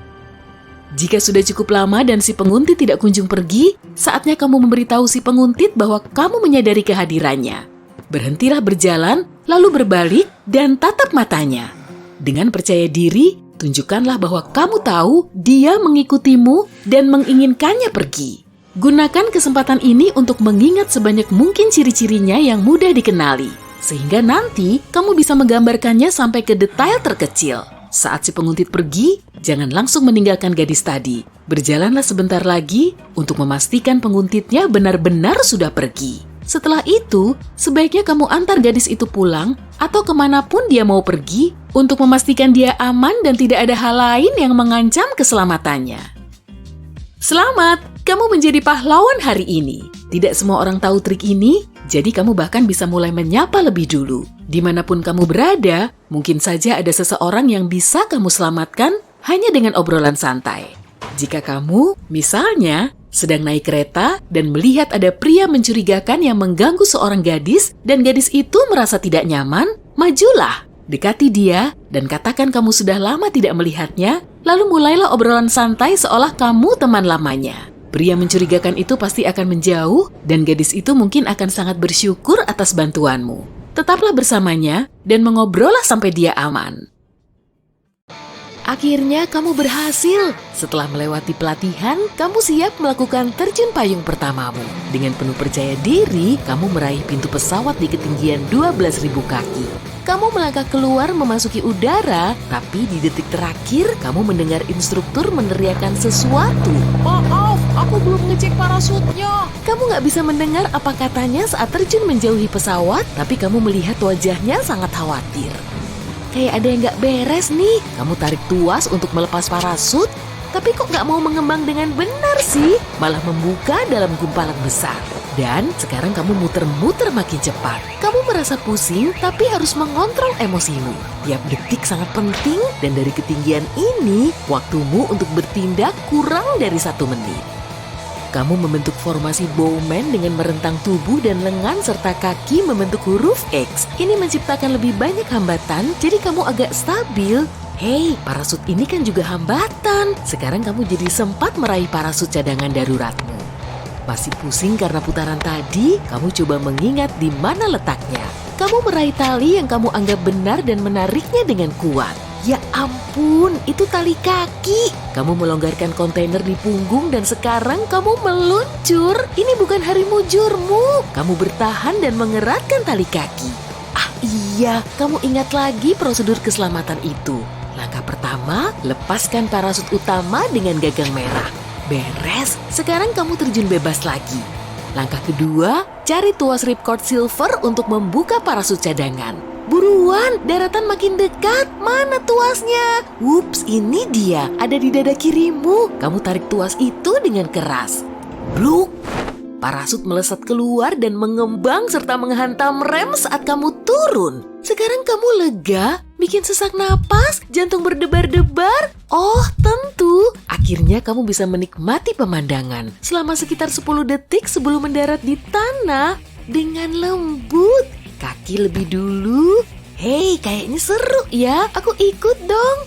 Jika sudah cukup lama dan si penguntit tidak kunjung pergi, saatnya kamu memberitahu si penguntit bahwa kamu menyadari kehadirannya. Berhentilah berjalan, lalu berbalik dan tatap matanya. Dengan percaya diri, tunjukkanlah bahwa kamu tahu dia mengikutimu dan menginginkannya pergi. Gunakan kesempatan ini untuk mengingat sebanyak mungkin ciri-cirinya yang mudah dikenali, sehingga nanti kamu bisa menggambarkannya sampai ke detail terkecil. Saat si penguntit pergi, jangan langsung meninggalkan gadis tadi. Berjalanlah sebentar lagi untuk memastikan penguntitnya benar-benar sudah pergi. Setelah itu, sebaiknya kamu antar gadis itu pulang atau kemanapun dia mau pergi untuk memastikan dia aman dan tidak ada hal lain yang mengancam keselamatannya. Selamat, kamu menjadi pahlawan hari ini. Tidak semua orang tahu trik ini, jadi kamu bahkan bisa mulai menyapa lebih dulu. Dimanapun kamu berada, mungkin saja ada seseorang yang bisa kamu selamatkan hanya dengan obrolan santai. Jika kamu, misalnya, sedang naik kereta dan melihat ada pria mencurigakan yang mengganggu seorang gadis dan gadis itu merasa tidak nyaman, majulah, dekati dia dan katakan kamu sudah lama tidak melihatnya, lalu mulailah obrolan santai seolah kamu teman lamanya. Pria mencurigakan itu pasti akan menjauh dan gadis itu mungkin akan sangat bersyukur atas bantuanmu. Tetaplah bersamanya dan mengobrollah sampai dia aman. Akhirnya kamu berhasil. Setelah melewati pelatihan, kamu siap melakukan terjun payung pertamamu. Dengan penuh percaya diri, kamu meraih pintu pesawat di ketinggian 12.000 kaki. Kamu melangkah keluar memasuki udara, tapi di detik terakhir, kamu mendengar instruktur meneriakkan sesuatu. Maaf, aku belum ngecek parasutnya. Kamu nggak bisa mendengar apa katanya saat terjun menjauhi pesawat, tapi kamu melihat wajahnya sangat khawatir. Kayak ada yang nggak beres nih. Kamu tarik tuas untuk melepas parasut, tapi kok nggak mau mengembang dengan benar sih? Malah membuka dalam gumpalan besar. Dan sekarang kamu muter-muter makin cepat. Kamu merasa pusing, tapi harus mengontrol emosimu. Tiap detik sangat penting, dan dari ketinggian ini, waktumu untuk bertindak kurang dari 1 menit. Kamu membentuk formasi bowman dengan merentang tubuh dan lengan serta kaki membentuk huruf X. Ini menciptakan lebih banyak hambatan, jadi kamu agak stabil. Hei, parasut ini kan juga hambatan. Sekarang kamu jadi sempat meraih parasut cadangan daruratmu. Masih pusing karena putaran tadi? Kamu coba mengingat di mana letaknya. Kamu meraih tali yang kamu anggap benar dan menariknya dengan kuat. Ya ampun, itu tali kaki. Kamu melonggarkan kontainer di punggung dan sekarang kamu meluncur. Ini bukan hari mujurmu. Kamu bertahan dan mengeratkan tali kaki. Ah iya, kamu ingat lagi prosedur keselamatan itu. Langkah pertama, lepaskan parasut utama dengan gagang merah. Beres, sekarang kamu terjun bebas lagi. Langkah kedua, cari tuas ripcord silver untuk membuka parasut cadangan. Buruan, daratan makin dekat. Mana tuasnya? Ups, ini dia, ada di dada kirimu. Kamu tarik tuas itu dengan keras. Bluk! Parasut melesat keluar dan mengembang serta menghantam rem saat kamu turun. Sekarang kamu lega, bikin sesak napas, jantung berdebar-debar. Oh, tentu. Akhirnya kamu bisa menikmati pemandangan selama sekitar 10 detik sebelum mendarat di tanah dengan lembut. Kaki lebih dulu. Hei, kayaknya seru ya. Aku ikut dong.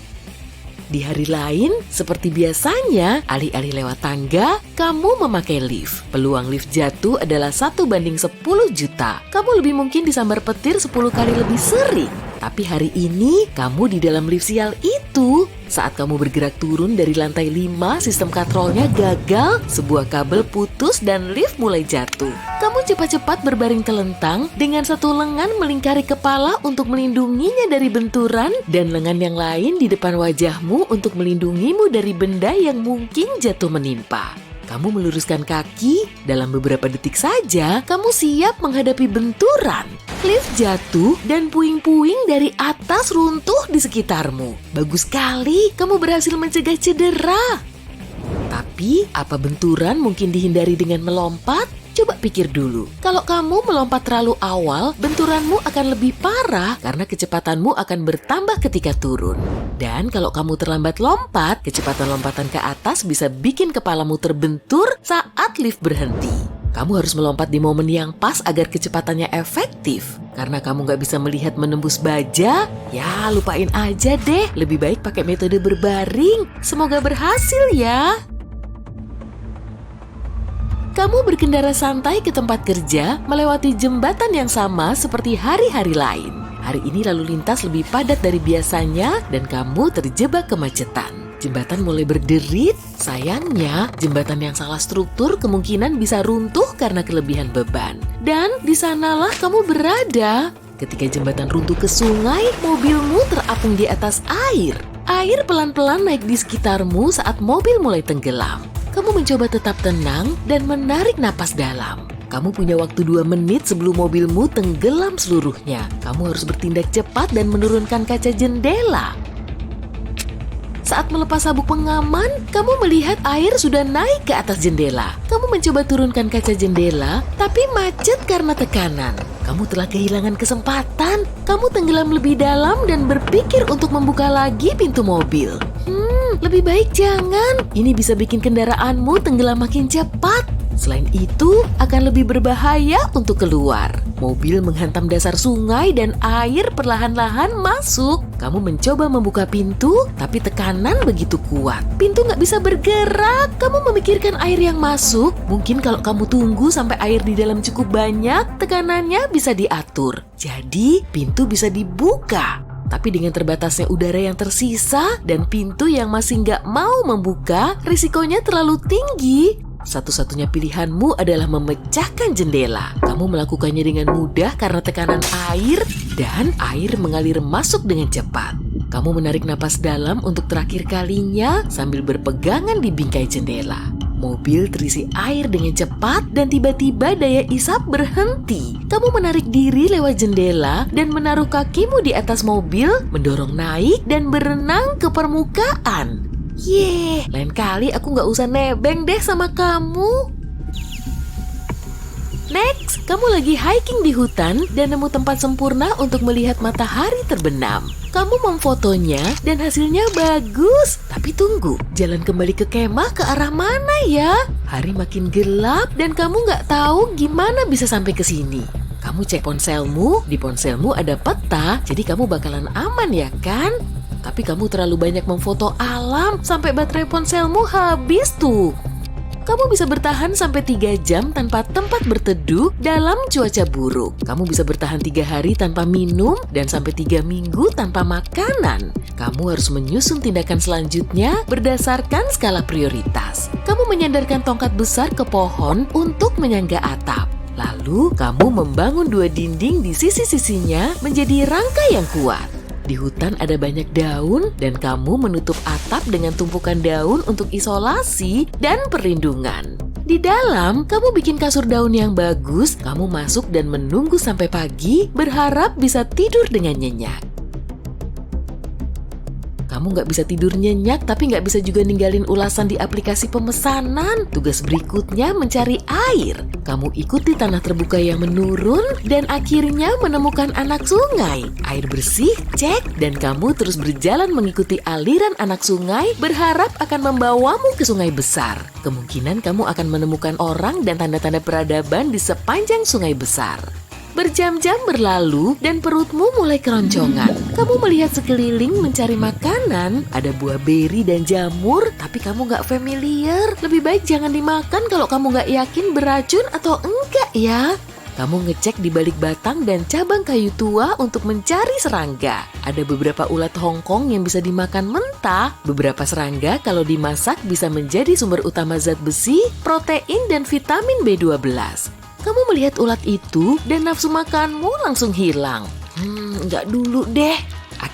Di hari lain, seperti biasanya, alih-alih lewat tangga, kamu memakai lift. Peluang lift jatuh adalah 1/10 juta. Kamu lebih mungkin disambar petir 10 kali lebih sering. Tapi hari ini, kamu di dalam lift sial itu. Saat kamu bergerak turun dari lantai 5, sistem katrolnya gagal, sebuah kabel putus dan lift mulai jatuh. Kamu cepat-cepat berbaring telentang dengan satu lengan melingkari kepala untuk melindunginya dari benturan dan lengan yang lain di depan wajahmu untuk melindungimu dari benda yang mungkin jatuh menimpa. Kamu meluruskan kaki, dalam beberapa detik saja kamu siap menghadapi benturan. Lift jatuh dan puing-puing dari atas runtuh di sekitarmu. Bagus sekali, kamu berhasil mencegah cedera. Tapi, apa benturan mungkin dihindari dengan melompat? Coba pikir dulu, kalau kamu melompat terlalu awal, benturanmu akan lebih parah karena kecepatanmu akan bertambah ketika turun. Dan kalau kamu terlambat lompat, kecepatan lompatan ke atas bisa bikin kepalamu terbentur saat lift berhenti. Kamu harus melompat di momen yang pas agar kecepatannya efektif. Karena kamu nggak bisa melihat menembus baja, ya lupain aja deh. Lebih baik pakai metode berbaring. Semoga berhasil ya. Kamu berkendara santai ke tempat kerja, melewati jembatan yang sama seperti hari-hari lain. Hari ini lalu lintas lebih padat dari biasanya dan kamu terjebak kemacetan. Jembatan mulai berderit, sayangnya jembatan yang salah struktur kemungkinan bisa runtuh karena kelebihan beban. Dan di sanalah kamu berada. Ketika jembatan runtuh ke sungai, mobilmu terapung di atas air. Air pelan-pelan naik di sekitarmu saat mobil mulai tenggelam. Kamu mencoba tetap tenang dan menarik napas dalam. Kamu punya waktu 2 menit sebelum mobilmu tenggelam seluruhnya. Kamu harus bertindak cepat dan menurunkan kaca jendela. Saat melepas sabuk pengaman, kamu melihat air sudah naik ke atas jendela. Kamu mencoba turunkan kaca jendela, tapi macet karena tekanan. Kamu telah kehilangan kesempatan. Kamu tenggelam lebih dalam dan berpikir untuk membuka lagi pintu mobil. Lebih baik jangan. Ini bisa bikin kendaraanmu tenggelam makin cepat. Selain itu, akan lebih berbahaya untuk keluar. Mobil menghantam dasar sungai dan air perlahan-lahan masuk. Kamu mencoba membuka pintu, tapi tekanan begitu kuat. Pintu nggak bisa bergerak. Kamu memikirkan air yang masuk. Mungkin kalau kamu tunggu sampai air di dalam cukup banyak, tekanannya bisa diatur. Jadi, pintu bisa dibuka. Tapi dengan terbatasnya udara yang tersisa dan pintu yang masih nggak mau membuka, risikonya terlalu tinggi. Satu-satunya pilihanmu adalah memecahkan jendela. Kamu melakukannya dengan mudah karena tekanan air dan air mengalir masuk dengan cepat. Kamu menarik napas dalam untuk terakhir kalinya sambil berpegangan di bingkai jendela. Mobil terisi air dengan cepat dan tiba-tiba daya isap berhenti. Kamu menarik diri lewat jendela dan menaruh kakimu di atas mobil, mendorong naik dan berenang ke permukaan. Yeay, lain kali aku nggak usah nebeng deh sama kamu. Next, kamu lagi hiking di hutan dan nemu tempat sempurna untuk melihat matahari terbenam. Kamu memfotonya dan hasilnya bagus. Tapi tunggu, jalan kembali ke kemah ke arah mana ya? Hari makin gelap dan kamu nggak tahu gimana bisa sampai ke sini. Kamu cek ponselmu, di ponselmu ada peta, jadi kamu bakalan aman ya kan? Tapi kamu terlalu banyak memfoto alam sampai baterai ponselmu habis tuh. Kamu bisa bertahan sampai 3 jam tanpa tempat berteduh dalam cuaca buruk. Kamu bisa bertahan 3 hari tanpa minum dan sampai 3 minggu tanpa makanan. Kamu harus menyusun tindakan selanjutnya berdasarkan skala prioritas. Kamu menyandarkan tongkat besar ke pohon untuk menyangga atap. Lalu, kamu membangun 2 dinding di sisi-sisinya menjadi rangka yang kuat. Di hutan ada banyak daun dan kamu menutup atap dengan tumpukan daun untuk isolasi dan perlindungan. Di dalam, kamu bikin kasur daun yang bagus, kamu masuk dan menunggu sampai pagi, berharap bisa tidur dengan nyenyak. Kamu nggak bisa tidur nyenyak, tapi nggak bisa juga ninggalin ulasan di aplikasi pemesanan. Tugas berikutnya mencari air. Kamu ikuti tanah terbuka yang menurun dan akhirnya menemukan anak sungai. Air bersih, cek, dan kamu terus berjalan mengikuti aliran anak sungai, berharap akan membawamu ke sungai besar. Kemungkinan kamu akan menemukan orang dan tanda-tanda peradaban di sepanjang sungai besar. Berjam-jam berlalu dan perutmu mulai keroncongan. Kamu melihat sekeliling mencari makanan. Ada buah beri dan jamur, tapi kamu nggak familiar. Lebih baik jangan dimakan kalau kamu nggak yakin beracun atau enggak ya. Kamu ngecek di balik batang dan cabang kayu tua untuk mencari serangga. Ada beberapa ulat Hongkong yang bisa dimakan mentah. Beberapa serangga kalau dimasak bisa menjadi sumber utama zat besi, protein, dan vitamin B12. Kamu melihat ulat itu dan nafsu makanmu langsung hilang. Enggak dulu deh.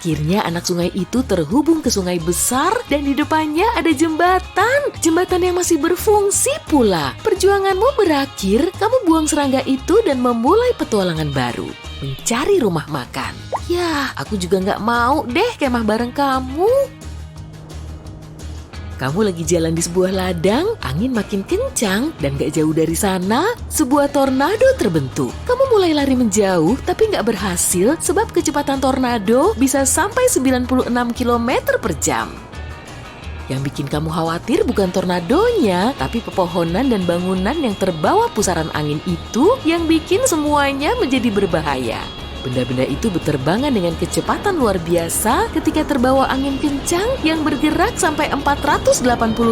Akhirnya anak sungai itu terhubung ke sungai besar dan di depannya ada jembatan. Jembatan yang masih berfungsi pula. Perjuanganmu berakhir, kamu buang serangga itu dan memulai petualangan baru. Mencari rumah makan. Yah, aku juga nggak mau deh kemah bareng kamu. Kamu lagi jalan di sebuah ladang, angin makin kencang, dan gak jauh dari sana, sebuah tornado terbentuk. Kamu mulai lari menjauh, tapi gak berhasil sebab kecepatan tornado bisa sampai 96 km per jam. Yang bikin kamu khawatir bukan tornadonya, tapi pepohonan dan bangunan yang terbawa pusaran angin itu yang bikin semuanya menjadi berbahaya. Benda-benda itu berterbangan dengan kecepatan luar biasa ketika terbawa angin kencang yang bergerak sampai 480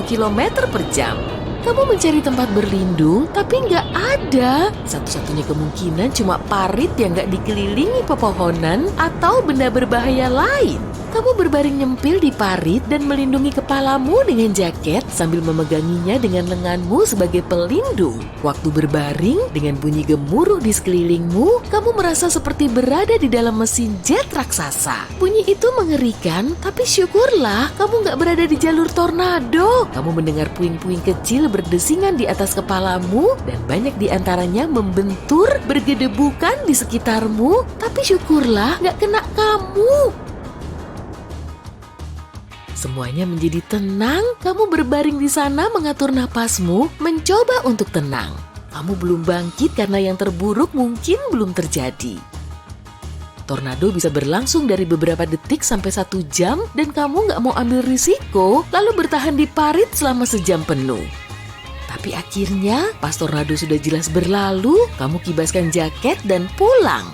km per jam. Kamu mencari tempat berlindung, tapi nggak ada. Satu-satunya kemungkinan cuma parit yang nggak dikelilingi pepohonan atau benda berbahaya lain. Kamu berbaring nyempil di parit dan melindungi kepalamu dengan jaket sambil memeganginya dengan lenganmu sebagai pelindung. Waktu berbaring dengan bunyi gemuruh di sekelilingmu, kamu merasa seperti berada di dalam mesin jet raksasa. Bunyi itu mengerikan, tapi syukurlah kamu nggak berada di jalur tornado. Kamu mendengar puing-puing kecil berdesingan di atas kepalamu dan banyak di antaranya membentur, bergedebukan di sekitarmu, tapi syukurlah nggak kena kamu. Semuanya menjadi tenang, kamu berbaring di sana mengatur napasmu, mencoba untuk tenang. Kamu belum bangkit karena yang terburuk mungkin belum terjadi. Tornado bisa berlangsung dari beberapa detik sampai 1 jam dan kamu nggak mau ambil risiko, lalu bertahan di parit selama sejam penuh. Tapi akhirnya, pas tornado sudah jelas berlalu, kamu kibaskan jaket dan pulang.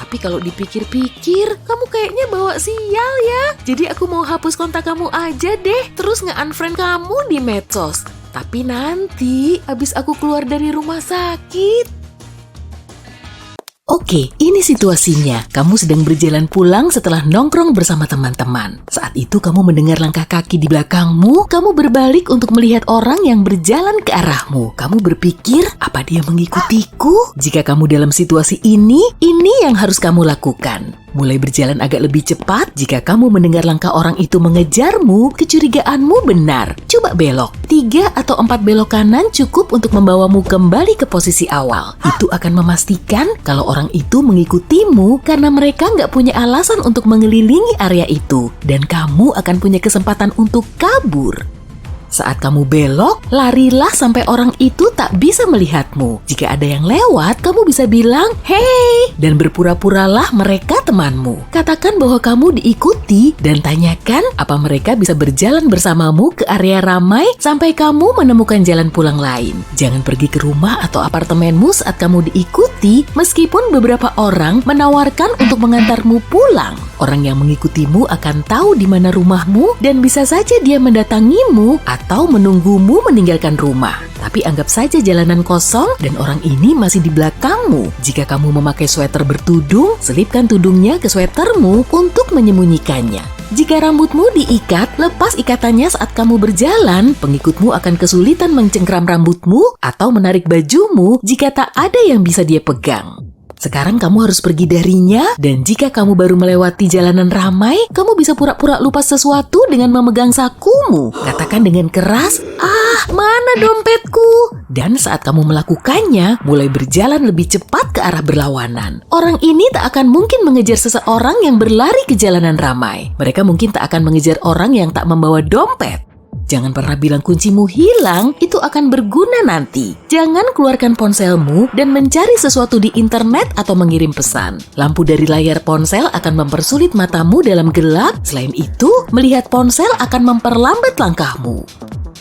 Tapi kalau dipikir-pikir, kamu kayaknya bawa sial ya. Jadi aku mau hapus kontak kamu aja deh, terus nge-unfriend kamu di medsos. Tapi nanti, abis aku keluar dari rumah sakit. Oke, ini situasinya. Kamu sedang berjalan pulang setelah nongkrong bersama teman-teman. Saat itu kamu mendengar langkah kaki di belakangmu. Kamu berbalik untuk melihat orang yang berjalan ke arahmu. Kamu berpikir, apa dia mengikutiku? Jika kamu dalam situasi ini yang harus kamu lakukan. Mulai berjalan agak lebih cepat. Jika kamu mendengar langkah orang itu mengejarmu, kecurigaanmu benar. Coba belok. 3 atau 4 belok kanan cukup untuk membawamu kembali ke posisi awal. Itu akan memastikan kalau orang itu mengikutimu karena mereka nggak punya alasan untuk mengelilingi area itu. Dan kamu akan punya kesempatan untuk kabur. Saat kamu belok, larilah sampai orang itu tak bisa melihatmu. Jika ada yang lewat, kamu bisa bilang, "Hei!" dan berpura-puralah mereka temanmu. Katakan bahwa kamu diikuti dan tanyakan apa mereka bisa berjalan bersamamu ke area ramai sampai kamu menemukan jalan pulang lain. Jangan pergi ke rumah atau apartemenmu saat kamu diikuti, meskipun beberapa orang menawarkan untuk mengantarmu pulang. Orang yang mengikutimu akan tahu di mana rumahmu dan bisa saja dia mendatangimu atau menunggumu meninggalkan rumah. Tapi anggap saja jalanan kosong dan orang ini masih di belakangmu. Jika kamu memakai sweater bertudung, selipkan tudungnya ke sweatermu untuk menyembunyikannya. Jika rambutmu diikat, lepas ikatannya saat kamu berjalan. Pengikutmu akan kesulitan mencengkram rambutmu atau menarik bajumu jika tak ada yang bisa dia pegang. Sekarang kamu harus pergi darinya, dan jika kamu baru melewati jalanan ramai, kamu bisa pura-pura lupa sesuatu dengan memegang sakumu. Katakan dengan keras, mana dompetku? Dan saat kamu melakukannya, mulai berjalan lebih cepat ke arah berlawanan. Orang ini tak akan mungkin mengejar seseorang yang berlari ke jalanan ramai. Mereka mungkin tak akan mengejar orang yang tak membawa dompet. Jangan pernah bilang kuncimu hilang, itu akan berguna nanti. Jangan keluarkan ponselmu dan mencari sesuatu di internet atau mengirim pesan. Lampu dari layar ponsel akan mempersulit matamu dalam gelap. Selain itu, melihat ponsel akan memperlambat langkahmu.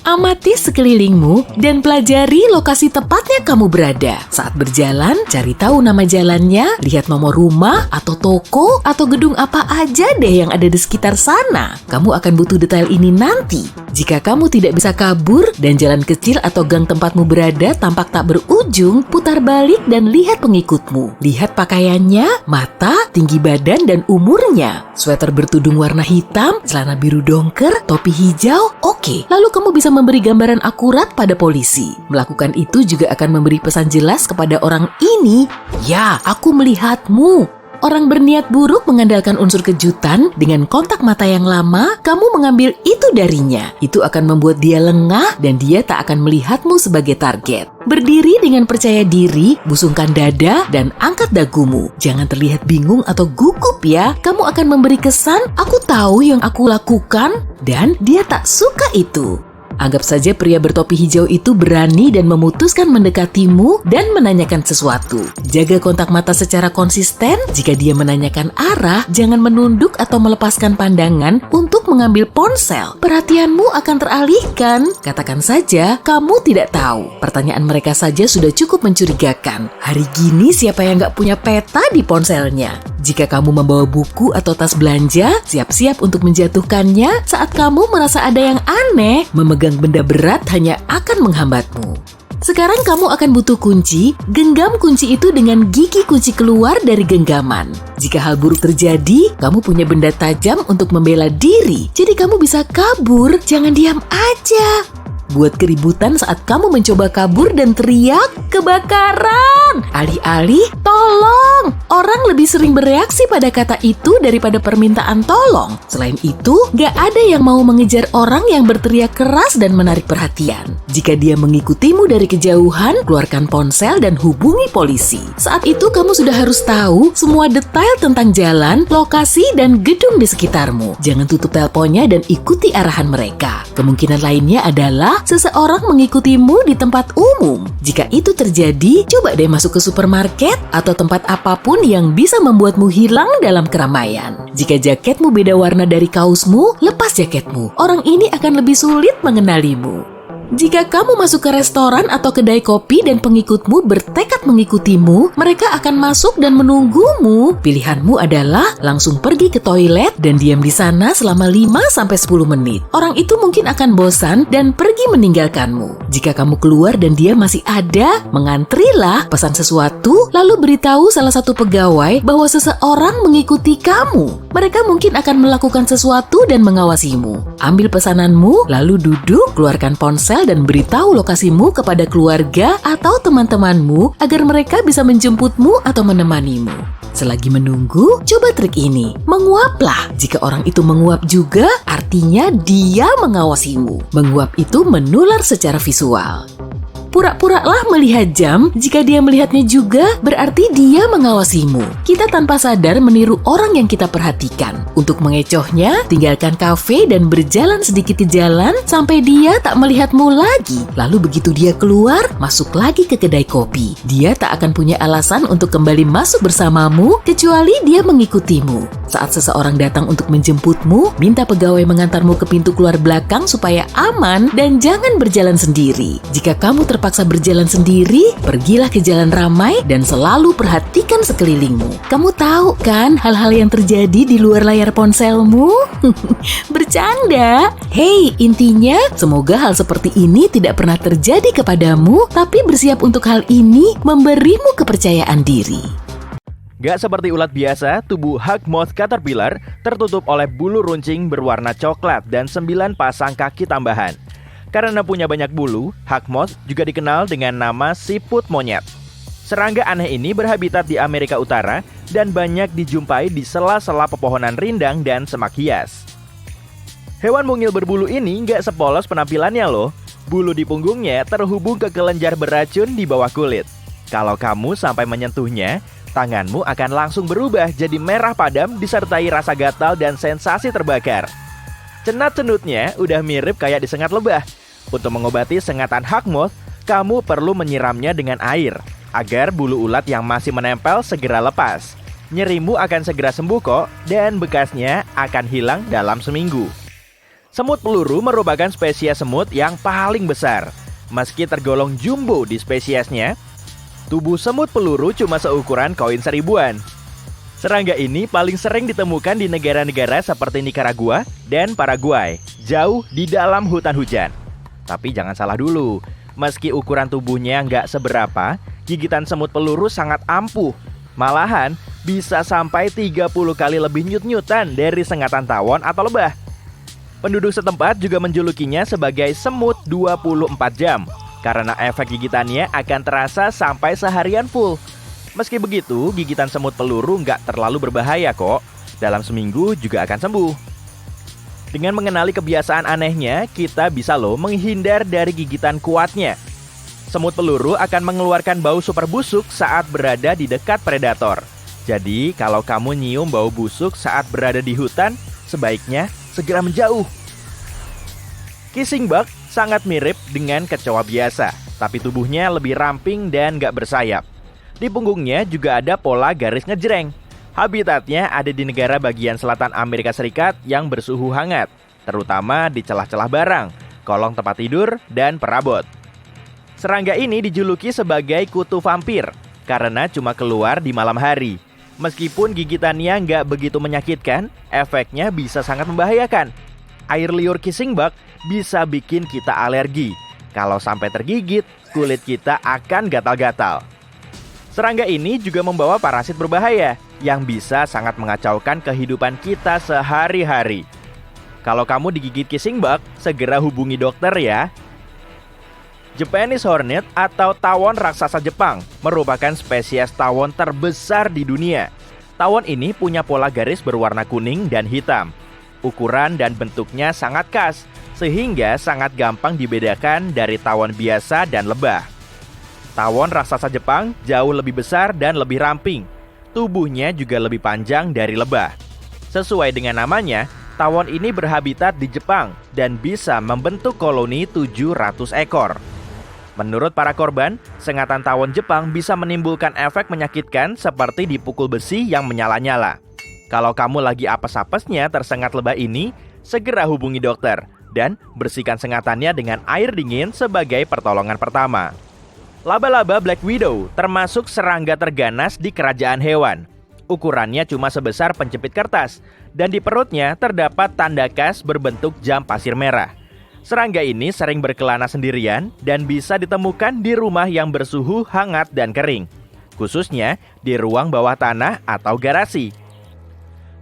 Amati sekelilingmu dan pelajari lokasi tepatnya kamu berada. Saat berjalan, cari tahu nama jalannya, lihat nomor rumah atau toko atau gedung apa aja deh yang ada di sekitar sana. Kamu akan butuh detail ini nanti. Jika kamu tidak bisa kabur dan jalan kecil atau gang tempatmu berada tampak tak berujung, putar balik dan lihat pengikutmu. Lihat pakaiannya, mata, tinggi badan, dan umurnya. Sweater bertudung warna hitam, celana biru dongker, topi hijau, oke. Lalu kamu bisa memberi gambaran akurat pada polisi. Melakukan itu juga akan memberi pesan jelas kepada orang ini, "Ya, aku melihatmu." Orang berniat buruk mengandalkan unsur kejutan. Dengan kontak mata yang lama, kamu mengambil itu darinya. Itu akan membuat dia lengah dan dia tak akan melihatmu sebagai target. Berdiri dengan percaya diri, busungkan dada, dan angkat dagumu. Jangan terlihat bingung atau gugup ya. Kamu akan memberi kesan, aku tahu yang aku lakukan, dan dia tak suka itu. Anggap saja pria bertopi hijau itu berani dan memutuskan mendekatimu dan menanyakan sesuatu. Jaga kontak mata secara konsisten. Jika dia menanyakan arah, jangan menunduk atau melepaskan pandangan untuk mengambil ponsel. Perhatianmu akan teralihkan. Katakan saja, kamu tidak tahu. Pertanyaan mereka saja sudah cukup mencurigakan. Hari gini siapa yang nggak punya peta di ponselnya? Jika kamu membawa buku atau tas belanja, siap-siap untuk menjatuhkannya saat kamu merasa ada yang aneh. Memegang benda berat hanya akan menghambatmu. Sekarang kamu akan butuh kunci. Genggam kunci itu dengan gigi kunci keluar dari genggaman. Jika hal buruk terjadi, kamu punya benda tajam untuk membela diri. Jadi kamu bisa kabur, jangan diam aja. Buat keributan saat kamu mencoba kabur dan teriak, kebakaran! Alih-alih, tolong! Orang lebih sering bereaksi pada kata itu daripada permintaan tolong. Selain itu, gak ada yang mau mengejar orang yang berteriak keras dan menarik perhatian. Jika dia mengikutimu dari kejauhan, keluarkan ponsel dan hubungi polisi. Saat itu kamu sudah harus tahu semua detail tentang jalan, lokasi, dan gedung di sekitarmu. Jangan tutup teleponnya dan ikuti arahan mereka. Kemungkinan lainnya adalah seseorang mengikutimu di tempat umum. Jika itu terjadi, coba deh masuk ke supermarket atau tempat apapun yang bisa membuatmu hilang dalam keramaian. Jika jaketmu beda warna dari kaosmu, lepas jaketmu. Orang ini akan lebih sulit mengenalimu. Jika kamu masuk ke restoran atau kedai kopi dan pengikutmu bertekad mengikutimu, mereka akan masuk dan menunggumu. Pilihanmu adalah langsung pergi ke toilet dan diam di sana selama 5-10 menit. Orang itu mungkin akan bosan dan pergi meninggalkanmu. Jika kamu keluar dan dia masih ada, mengantrilah, pesan sesuatu, lalu beritahu salah satu pegawai bahwa seseorang mengikuti kamu. Mereka mungkin akan melakukan sesuatu dan mengawasimu. Ambil pesananmu, lalu duduk, keluarkan ponsel dan beritahu lokasimu kepada keluarga atau teman-temanmu agar mereka bisa menjemputmu atau menemanimu. Selagi menunggu, coba trik ini. Menguaplah. Jika orang itu menguap juga, artinya dia mengawasimu. Menguap itu menular secara visual. Pura-puralah melihat jam. Jika dia melihatnya juga, berarti dia mengawasimu. Kita tanpa sadar meniru orang yang kita perhatikan. Untuk mengecohnya, tinggalkan kafe dan berjalan sedikit di jalan sampai dia tak melihatmu lagi. Lalu begitu dia keluar, masuk lagi ke kedai kopi. Dia tak akan punya alasan untuk kembali masuk bersamamu kecuali dia mengikutimu. Saat seseorang datang untuk menjemputmu, minta pegawai mengantarmu ke pintu keluar belakang supaya aman dan jangan berjalan sendiri. Jika kamu terpaksa berjalan sendiri, pergilah ke jalan ramai dan selalu perhatikan sekelilingmu. Kamu tahu kan hal-hal yang terjadi di luar layar ponselmu? Bercanda. Hei, intinya semoga hal seperti ini tidak pernah terjadi kepadamu, tapi bersiap untuk hal ini memberimu kepercayaan diri. Gak seperti ulat biasa, tubuh Hugmoth Caterpillar tertutup oleh bulu runcing berwarna coklat dan 9 pasang kaki tambahan. Karena punya banyak bulu, Hugmoth juga dikenal dengan nama siput monyet. Serangga aneh ini berhabitat di Amerika Utara dan banyak dijumpai di sela-sela pepohonan rindang dan semak hias. Hewan mungil berbulu ini gak sepolos penampilannya loh. Bulu di punggungnya terhubung ke kelenjar beracun di bawah kulit. Kalau kamu sampai menyentuhnya, tanganmu akan langsung berubah jadi merah padam disertai rasa gatal dan sensasi terbakar. Cenat-cenutnya udah mirip kayak disengat lebah. Untuk mengobati sengatan Hugmoth, kamu perlu menyiramnya dengan air agar bulu ulat yang masih menempel segera lepas. Nyerimu akan segera sembuh kok dan bekasnya akan hilang dalam seminggu. Semut peluru merupakan spesies semut yang paling besar. Meski tergolong jumbo di spesiesnya, tubuh semut peluru cuma seukuran koin 1000-an. Serangga ini paling sering ditemukan di negara-negara seperti Nicaragua dan Paraguay, jauh di dalam hutan hujan. Tapi jangan salah dulu, meski ukuran tubuhnya nggak seberapa, gigitan semut peluru sangat ampuh. Malahan bisa sampai 30 kali lebih nyut-nyutan dari sengatan tawon atau lebah. Penduduk setempat juga menjulukinya sebagai semut 24 jam, karena efek gigitannya akan terasa sampai seharian full. Meski begitu, gigitan semut peluru nggak terlalu berbahaya kok. Dalam seminggu juga akan sembuh. Dengan mengenali kebiasaan anehnya, kita bisa loh menghindar dari gigitan kuatnya. Semut peluru akan mengeluarkan bau super busuk saat berada di dekat predator. Jadi, kalau kamu nyium bau busuk saat berada di hutan, sebaiknya segera menjauh. Kissing bug sangat mirip dengan kecoa biasa, tapi tubuhnya lebih ramping dan gak bersayap. Di punggungnya juga ada pola garis ngejreng. Habitatnya ada di negara bagian selatan Amerika Serikat yang bersuhu hangat, terutama di celah-celah barang, kolong tempat tidur, dan perabot. Serangga ini dijuluki sebagai kutu vampir karena cuma keluar di malam hari. Meskipun gigitannya nggak begitu menyakitkan, efeknya bisa sangat membahayakan. Air liur kissing bug bisa bikin kita alergi. Kalau sampai tergigit, kulit kita akan gatal-gatal. Serangga ini juga membawa parasit berbahaya yang bisa sangat mengacaukan kehidupan kita sehari-hari. Kalau kamu digigit kissing bug, segera hubungi dokter ya. Japanese Hornet atau tawon raksasa Jepang merupakan spesies tawon terbesar di dunia. Tawon ini punya pola garis berwarna kuning dan hitam. Ukuran dan bentuknya sangat khas, sehingga sangat gampang dibedakan dari tawon biasa dan lebah. Tawon raksasa Jepang jauh lebih besar dan lebih ramping. Tubuhnya juga lebih panjang dari lebah. Sesuai dengan namanya, tawon ini berhabitat di Jepang dan bisa membentuk koloni 700 ekor. Menurut para korban, sengatan tawon Jepang bisa menimbulkan efek menyakitkan seperti dipukul besi yang menyala-nyala. Kalau kamu lagi apes-apesnya tersengat lebah ini, segera hubungi dokter dan bersihkan sengatannya dengan air dingin sebagai pertolongan pertama. Laba-laba Black Widow termasuk serangga terganas di kerajaan hewan. Ukurannya cuma sebesar penjepit kertas dan di perutnya terdapat tanda khas berbentuk jam pasir merah. Serangga ini sering berkelana sendirian dan bisa ditemukan di rumah yang bersuhu hangat dan kering, khususnya di ruang bawah tanah atau garasi.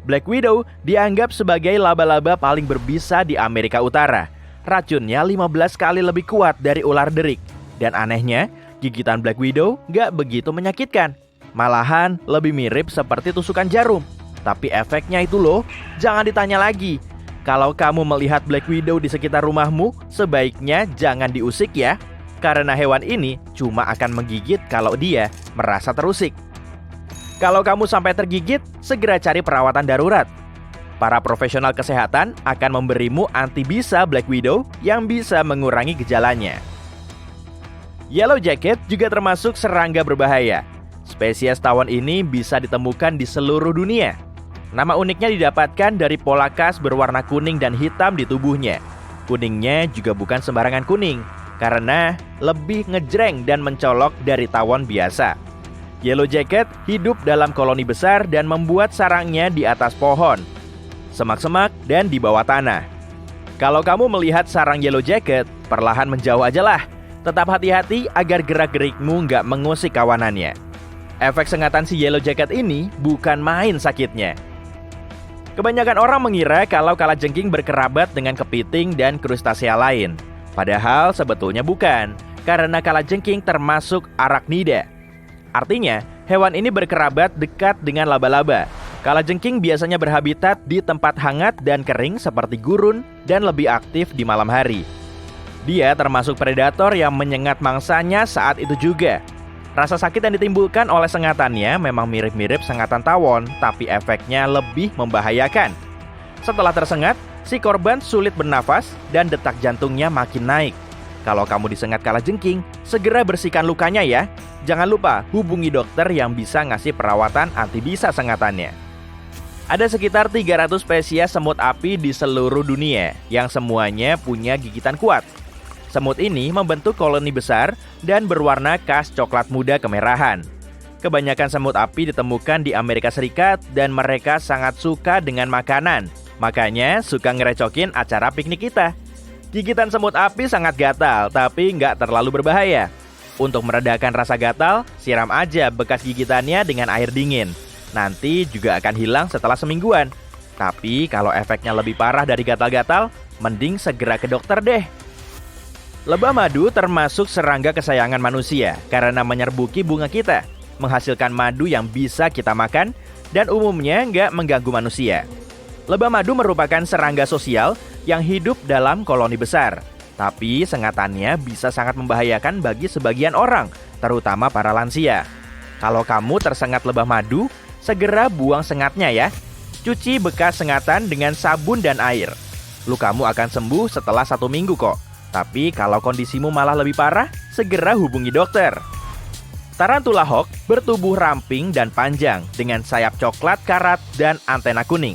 Black Widow dianggap sebagai laba-laba paling berbisa di Amerika Utara. Racunnya 15 kali lebih kuat dari ular derik. Dan anehnya, gigitan Black Widow gak begitu menyakitkan. Malahan lebih mirip seperti tusukan jarum. Tapi efeknya itu loh, jangan ditanya lagi. Kalau kamu melihat Black Widow di sekitar rumahmu, sebaiknya jangan diusik ya. Karena hewan ini cuma akan menggigit kalau dia merasa terusik. Kalau kamu sampai tergigit, segera cari perawatan darurat. Para profesional kesehatan akan memberimu antibisa Black Widow yang bisa mengurangi gejalanya. Yellow Jacket juga termasuk serangga berbahaya. Spesies tawon ini bisa ditemukan di seluruh dunia. Nama uniknya didapatkan dari pola khas berwarna kuning dan hitam di tubuhnya. Kuningnya juga bukan sembarangan kuning, karena lebih ngejreng dan mencolok dari tawon biasa. Yellow Jacket hidup dalam koloni besar dan membuat sarangnya di atas pohon, semak-semak, dan di bawah tanah. Kalau kamu melihat sarang Yellow Jacket, perlahan menjauh aja lah. Tetap hati-hati agar gerak-gerikmu nggak mengusik kawanannya. Efek sengatan si Yellow Jacket ini bukan main sakitnya. Kebanyakan orang mengira kalau kalajengking berkerabat dengan kepiting dan krustasea lain. Padahal sebetulnya bukan, karena kalajengking termasuk arachnida. Artinya, hewan ini berkerabat dekat dengan laba-laba. Kalajengking biasanya berhabitat di tempat hangat dan kering seperti gurun dan lebih aktif di malam hari. Dia termasuk predator yang menyengat mangsanya saat itu juga. Rasa sakit yang ditimbulkan oleh sengatannya memang mirip-mirip sengatan tawon, tapi efeknya lebih membahayakan. Setelah tersengat, si korban sulit bernafas dan detak jantungnya makin naik. Kalau kamu disengat kalajengking, segera bersihkan lukanya ya. Jangan lupa hubungi dokter yang bisa ngasih perawatan antibisa sengatannya. Ada sekitar 300 spesies semut api di seluruh dunia yang semuanya punya gigitan kuat. Semut ini membentuk koloni besar dan berwarna khas coklat muda kemerahan. Kebanyakan semut api ditemukan di Amerika Serikat dan mereka sangat suka dengan makanan. Makanya suka ngerecokin acara piknik kita. Gigitan semut api sangat gatal, tapi nggak terlalu berbahaya. Untuk meredakan rasa gatal, siram aja bekas gigitannya dengan air dingin. Nanti juga akan hilang setelah semingguan. Tapi kalau efeknya lebih parah dari gatal-gatal, mending segera ke dokter deh. Lebah madu termasuk serangga kesayangan manusia karena menyerbuki bunga kita. menghasilkan madu yang bisa kita makan dan umumnya nggak mengganggu manusia. Lebah madu merupakan serangga sosial yang hidup dalam koloni besar. Tapi sengatannya bisa sangat membahayakan bagi sebagian orang, terutama para lansia. Kalau kamu tersengat lebah madu, segera buang sengatnya ya. Cuci bekas sengatan dengan sabun dan air. Lukamu akan sembuh setelah 1 minggu kok. Tapi kalau kondisimu malah lebih parah, segera hubungi dokter. Tarantula hawk bertubuh ramping dan panjang dengan sayap coklat karat dan antena kuning.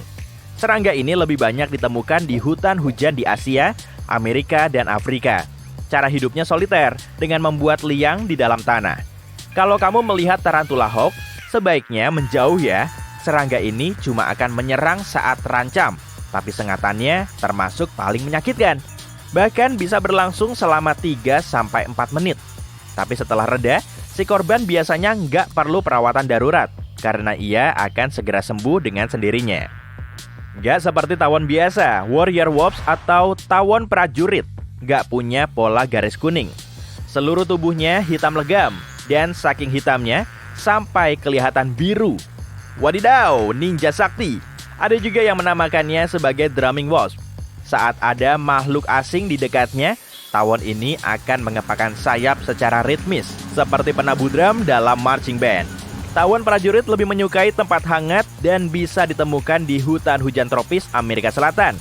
Serangga ini lebih banyak ditemukan di hutan hujan di Asia, Amerika, dan Afrika. Cara hidupnya soliter dengan membuat liang di dalam tanah. Kalau kamu melihat tarantula hawk, sebaiknya menjauh ya. Serangga ini cuma akan menyerang saat terancam, tapi sengatannya termasuk paling menyakitkan. Bahkan bisa berlangsung selama 3-4 menit. Tapi setelah reda, si korban biasanya nggak perlu perawatan darurat, karena ia akan segera sembuh dengan sendirinya. Nggak seperti tawon biasa, warrior wolves atau tawon prajurit nggak punya pola garis kuning. Seluruh tubuhnya hitam legam, dan saking hitamnya sampai kelihatan biru. Wadidaw, ninja sakti. Ada juga yang menamakannya sebagai drumming wasp. Saat ada makhluk asing di dekatnya, tawon ini akan mengepakkan sayap secara ritmis, seperti penabuh drum dalam marching band. Tawon prajurit lebih menyukai tempat hangat dan bisa ditemukan di hutan hujan tropis Amerika Selatan.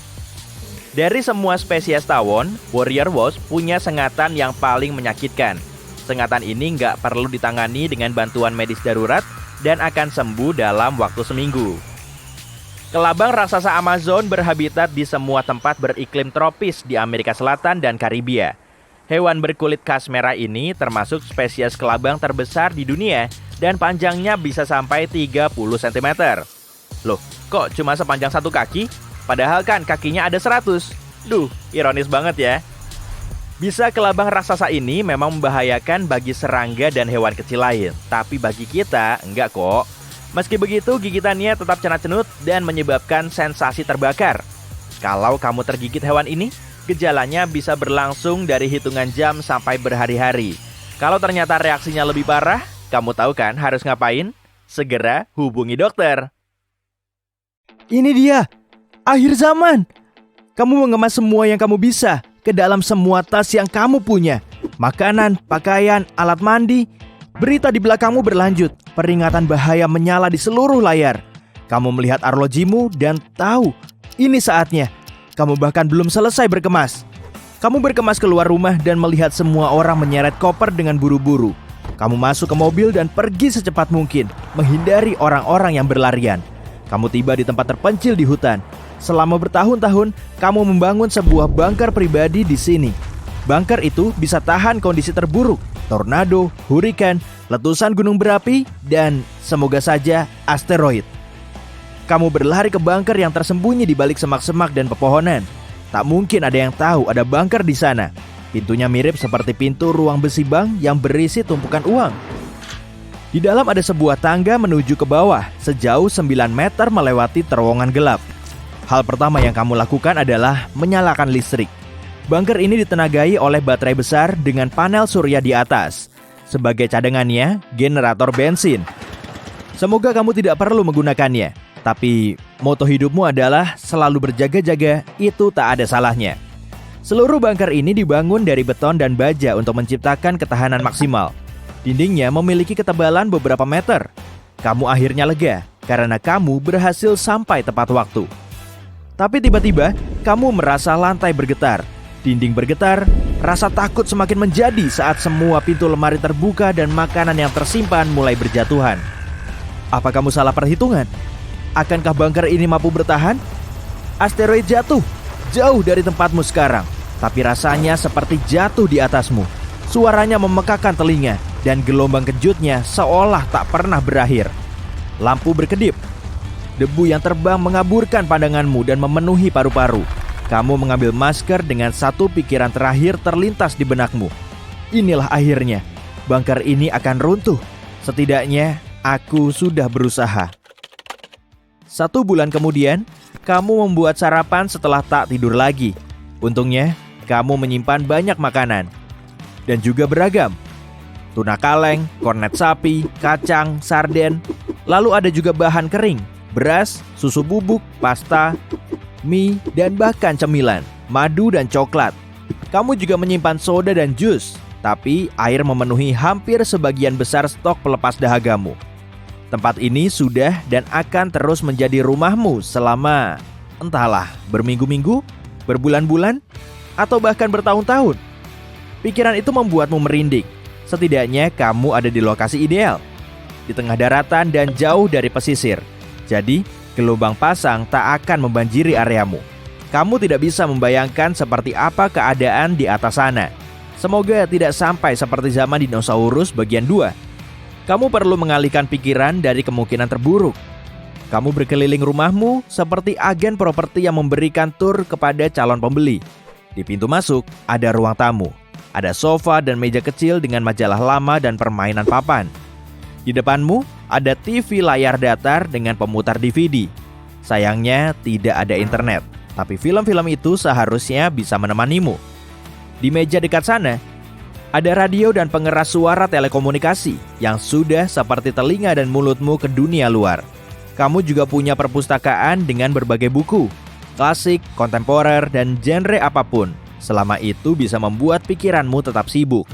Dari semua spesies tawon, warrior wasp punya sengatan yang paling menyakitkan. Sengatan ini nggak perlu ditangani dengan bantuan medis darurat dan akan sembuh dalam waktu seminggu. Kelabang raksasa Amazon berhabitat di semua tempat beriklim tropis di Amerika Selatan dan Karibia. Hewan berkulit khas merah ini termasuk spesies kelabang terbesar di dunia dan panjangnya bisa sampai 30 cm. Loh, kok cuma sepanjang 1 kaki? Padahal kan kakinya ada 100. Duh, ironis banget ya. Bisa kelabang raksasa ini memang membahayakan bagi serangga dan hewan kecil lain. Tapi bagi kita, enggak kok. Meski begitu, gigitannya tetap cenut-cenut dan menyebabkan sensasi terbakar. Kalau kamu tergigit hewan ini, gejalanya bisa berlangsung dari hitungan jam sampai berhari-hari. Kalau ternyata reaksinya lebih parah, kamu tahu kan harus ngapain? Segera hubungi dokter. Ini dia, akhir zaman. Kamu mengemas semua yang kamu bisa ke dalam semua tas yang kamu punya. Makanan, pakaian, alat mandi. Berita di belakangmu berlanjut. Peringatan bahaya menyala di seluruh layar. Kamu melihat arlojimu dan tahu, ini saatnya. Kamu bahkan belum selesai berkemas. Kamu berkemas keluar rumah dan melihat semua orang menyeret koper dengan buru-buru. Kamu masuk ke mobil dan pergi secepat mungkin, menghindari orang-orang yang berlarian. Kamu tiba di tempat terpencil di hutan. Selama bertahun-tahun, kamu membangun sebuah bunker pribadi di sini. Bunker itu bisa tahan kondisi terburuk, tornado, hurikan, letusan gunung berapi, dan semoga saja asteroid. Kamu berlari ke bunker yang tersembunyi di balik semak-semak dan pepohonan. Tak mungkin ada yang tahu ada bunker di sana. Pintunya mirip seperti pintu ruang besi bank yang berisi tumpukan uang. Di dalam ada sebuah tangga menuju ke bawah, sejauh 9 meter melewati terowongan gelap. Hal pertama yang kamu lakukan adalah menyalakan listrik. Bunker ini ditenagai oleh baterai besar dengan panel surya di atas. Sebagai cadangannya, generator bensin. Semoga kamu tidak perlu menggunakannya. Tapi moto hidupmu adalah selalu berjaga-jaga, itu tak ada salahnya. Seluruh bunker ini dibangun dari beton dan baja untuk menciptakan ketahanan maksimal. Dindingnya memiliki ketebalan beberapa meter. Kamu akhirnya lega karena kamu berhasil sampai tepat waktu. Tapi tiba-tiba kamu merasa lantai bergetar, dinding bergetar, rasa takut semakin menjadi saat semua pintu lemari terbuka dan makanan yang tersimpan mulai berjatuhan. Apa kamu salah perhitungan? Akankah bunker ini mampu bertahan? Asteroid jatuh jauh dari tempatmu sekarang, tapi rasanya seperti jatuh di atasmu. Suaranya memekakan telinga dan gelombang kejutnya seolah tak pernah berakhir. Lampu berkedip. Debu yang terbang mengaburkan pandanganmu dan memenuhi paru-paru. Kamu mengambil masker dengan satu pikiran terakhir terlintas di benakmu. Inilah akhirnya. Bunker ini akan runtuh. Setidaknya aku sudah berusaha. 1 bulan kemudian, kamu membuat sarapan setelah tak tidur lagi. Untungnya, kamu menyimpan banyak makanan. Dan juga beragam. tuna kaleng, kornet sapi, kacang, sarden. Lalu ada juga bahan kering, beras, susu bubuk, pasta, mie, dan bahkan cemilan, madu dan coklat. Kamu juga menyimpan soda dan jus, tapi air memenuhi hampir sebagian besar stok pelepas dahagamu. Tempat ini sudah dan akan terus menjadi rumahmu selama, entahlah, berminggu-minggu, berbulan-bulan, atau bahkan bertahun-tahun. Pikiran itu membuatmu merinding. Setidaknya kamu ada di lokasi ideal, di tengah daratan dan jauh dari pesisir. Jadi, gelombang pasang tak akan membanjiri areamu. Kamu tidak bisa membayangkan seperti apa keadaan di atas sana. Semoga tidak sampai seperti zaman dinosaurus bagian 2. Kamu perlu mengalihkan pikiran dari kemungkinan terburuk. Kamu berkeliling rumahmu seperti agen properti yang memberikan tur kepada calon pembeli. Di pintu masuk ada ruang tamu. Ada sofa dan meja kecil dengan majalah lama dan permainan papan. Di depanmu ada TV layar datar dengan pemutar DVD. Sayangnya tidak ada internet, tapi film-film itu seharusnya bisa menemanimu. Di meja dekat sana, ada radio dan pengeras suara telekomunikasi yang sudah seperti telinga dan mulutmu ke dunia luar. Kamu juga punya perpustakaan dengan berbagai buku, klasik, kontemporer, dan genre apapun. Selama itu bisa membuat pikiranmu tetap sibuk.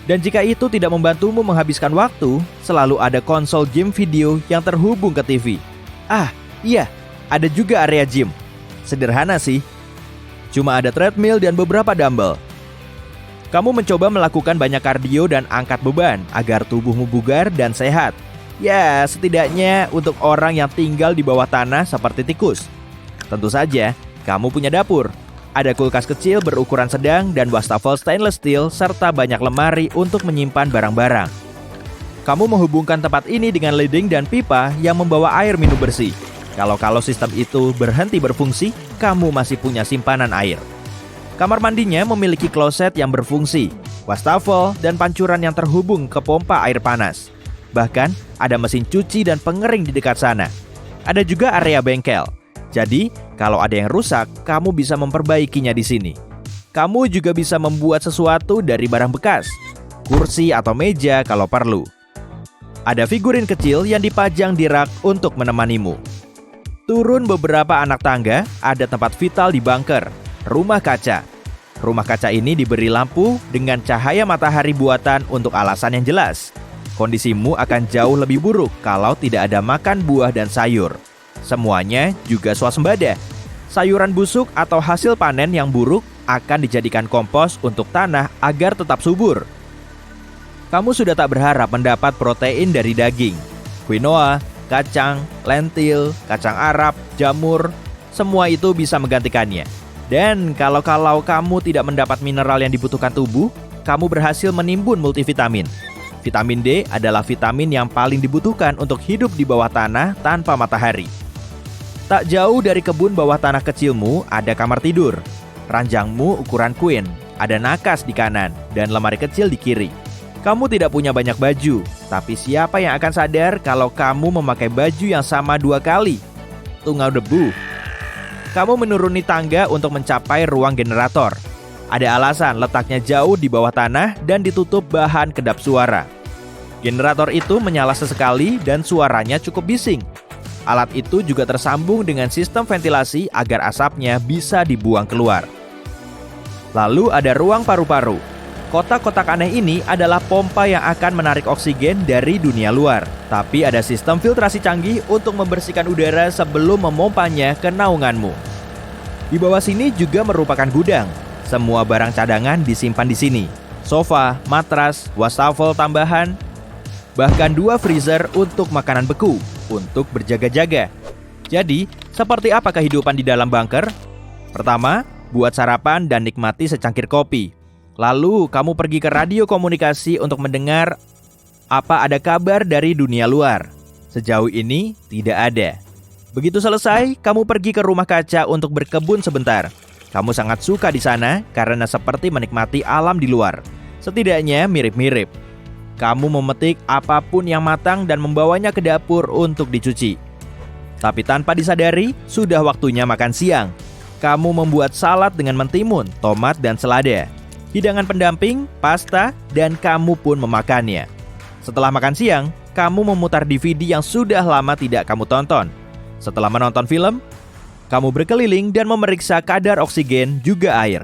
Dan jika itu tidak membantumu menghabiskan waktu, selalu ada konsol game video yang terhubung ke TV. Iya, ada juga area gym. Sederhana sih. Cuma ada treadmill dan beberapa dumbbell. Kamu mencoba melakukan banyak kardio dan angkat beban agar tubuhmu bugar dan sehat. Ya, setidaknya untuk orang yang tinggal di bawah tanah seperti tikus. Tentu saja, kamu punya dapur. Ada kulkas kecil berukuran sedang dan wastafel stainless steel serta banyak lemari untuk menyimpan barang-barang. Kamu menghubungkan tempat ini dengan ledeng dan pipa yang membawa air minum bersih. Kalau sistem itu berhenti berfungsi, kamu masih punya simpanan air. Kamar mandinya memiliki kloset yang berfungsi, wastafel, dan pancuran yang terhubung ke pompa air panas. Bahkan, ada mesin cuci dan pengering di dekat sana. Ada juga area bengkel. Jadi, kalau ada yang rusak, kamu bisa memperbaikinya di sini. Kamu juga bisa membuat sesuatu dari barang bekas, kursi atau meja kalau perlu. Ada figurin kecil yang dipajang di rak untuk menemanimu. Turun beberapa anak tangga, ada tempat vital di bunker, rumah kaca. Rumah kaca ini diberi lampu dengan cahaya matahari buatan untuk alasan yang jelas. Kondisimu akan jauh lebih buruk kalau tidak ada makan buah dan sayur. Semuanya juga swasembada. Sayuran busuk atau hasil panen yang buruk akan dijadikan kompos untuk tanah agar tetap subur. Kamu sudah tak berharap mendapat protein dari daging, quinoa, kacang, lentil, kacang Arab, jamur. Semua itu bisa menggantikannya. Dan kalau kamu tidak mendapat mineral yang dibutuhkan tubuh, kamu berhasil menimbun multivitamin. Vitamin D adalah vitamin yang paling dibutuhkan untuk hidup di bawah tanah tanpa matahari. Tak jauh dari kebun bawah tanah kecilmu ada kamar tidur. Ranjangmu ukuran queen, ada nakas di kanan, dan lemari kecil di kiri. Kamu tidak punya banyak baju, tapi siapa yang akan sadar kalau kamu memakai baju yang sama 2 kali? Tungau debu. Kamu menuruni tangga untuk mencapai ruang generator. Ada alasan letaknya jauh di bawah tanah dan ditutup bahan kedap suara. Generator itu menyala sesekali dan suaranya cukup bising. Alat itu juga tersambung dengan sistem ventilasi agar asapnya bisa dibuang keluar. Lalu ada ruang paru-paru. Kotak-kotak aneh ini adalah pompa yang akan menarik oksigen dari dunia luar. Tapi ada sistem filtrasi canggih untuk membersihkan udara sebelum memompanya ke naunganmu. Di bawah sini juga merupakan gudang. Semua barang cadangan disimpan di sini. Sofa, matras, wastafel tambahan, bahkan 2 freezer untuk makanan beku, untuk berjaga-jaga. Jadi, seperti apa kehidupan di dalam bunker? Pertama, buat sarapan dan nikmati secangkir kopi. Lalu, kamu pergi ke radio komunikasi untuk mendengar apa ada kabar dari dunia luar. Sejauh ini, tidak ada. Begitu selesai, kamu pergi ke rumah kaca untuk berkebun sebentar. Kamu sangat suka di sana karena seperti menikmati alam di luar. Setidaknya mirip-mirip. Kamu memetik apapun yang matang dan membawanya ke dapur untuk dicuci. Tapi tanpa disadari, sudah waktunya makan siang. Kamu membuat salad dengan mentimun, tomat, dan selada. hidangan pendamping, pasta, dan kamu pun memakannya. Setelah makan siang, kamu memutar DVD yang sudah lama tidak kamu tonton. Setelah menonton film, kamu berkeliling dan memeriksa kadar oksigen juga air.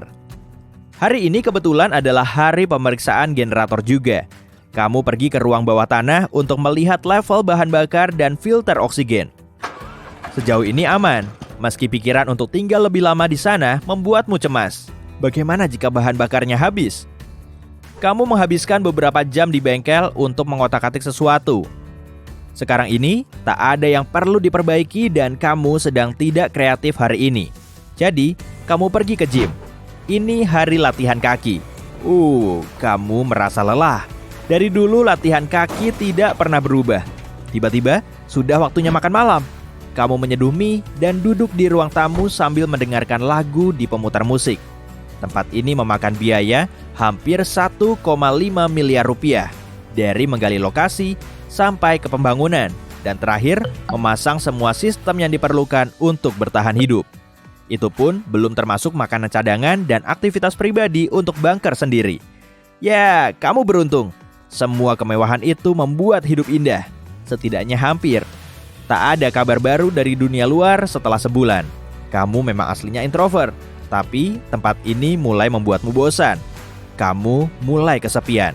Hari ini kebetulan adalah hari pemeriksaan generator juga. Kamu pergi ke ruang bawah tanah untuk melihat level bahan bakar dan filter oksigen. Sejauh ini aman, meski pikiran untuk tinggal lebih lama di sana membuatmu cemas. Bagaimana jika bahan bakarnya habis? Kamu menghabiskan beberapa jam di bengkel untuk mengotak-atik sesuatu. Sekarang ini, tak ada yang perlu diperbaiki dan kamu sedang tidak kreatif hari ini. Jadi, kamu pergi ke gym. Ini hari latihan kaki. Kamu merasa lelah. Dari dulu latihan kaki tidak pernah berubah. Tiba-tiba, sudah waktunya makan malam. Kamu menyeduh mie dan duduk di ruang tamu sambil mendengarkan lagu di pemutar musik. Tempat ini memakan biaya hampir 1,5 miliar rupiah. Dari menggali lokasi sampai ke pembangunan. Dan terakhir, memasang semua sistem yang diperlukan untuk bertahan hidup. Itu pun belum termasuk makanan cadangan dan aktivitas pribadi untuk bunker sendiri. Ya, kamu beruntung. Semua kemewahan itu membuat hidup indah. Setidaknya hampir. Tak ada kabar baru dari dunia luar setelah sebulan. Kamu memang aslinya introvert, tapi tempat ini mulai membuatmu bosan. Kamu mulai kesepian.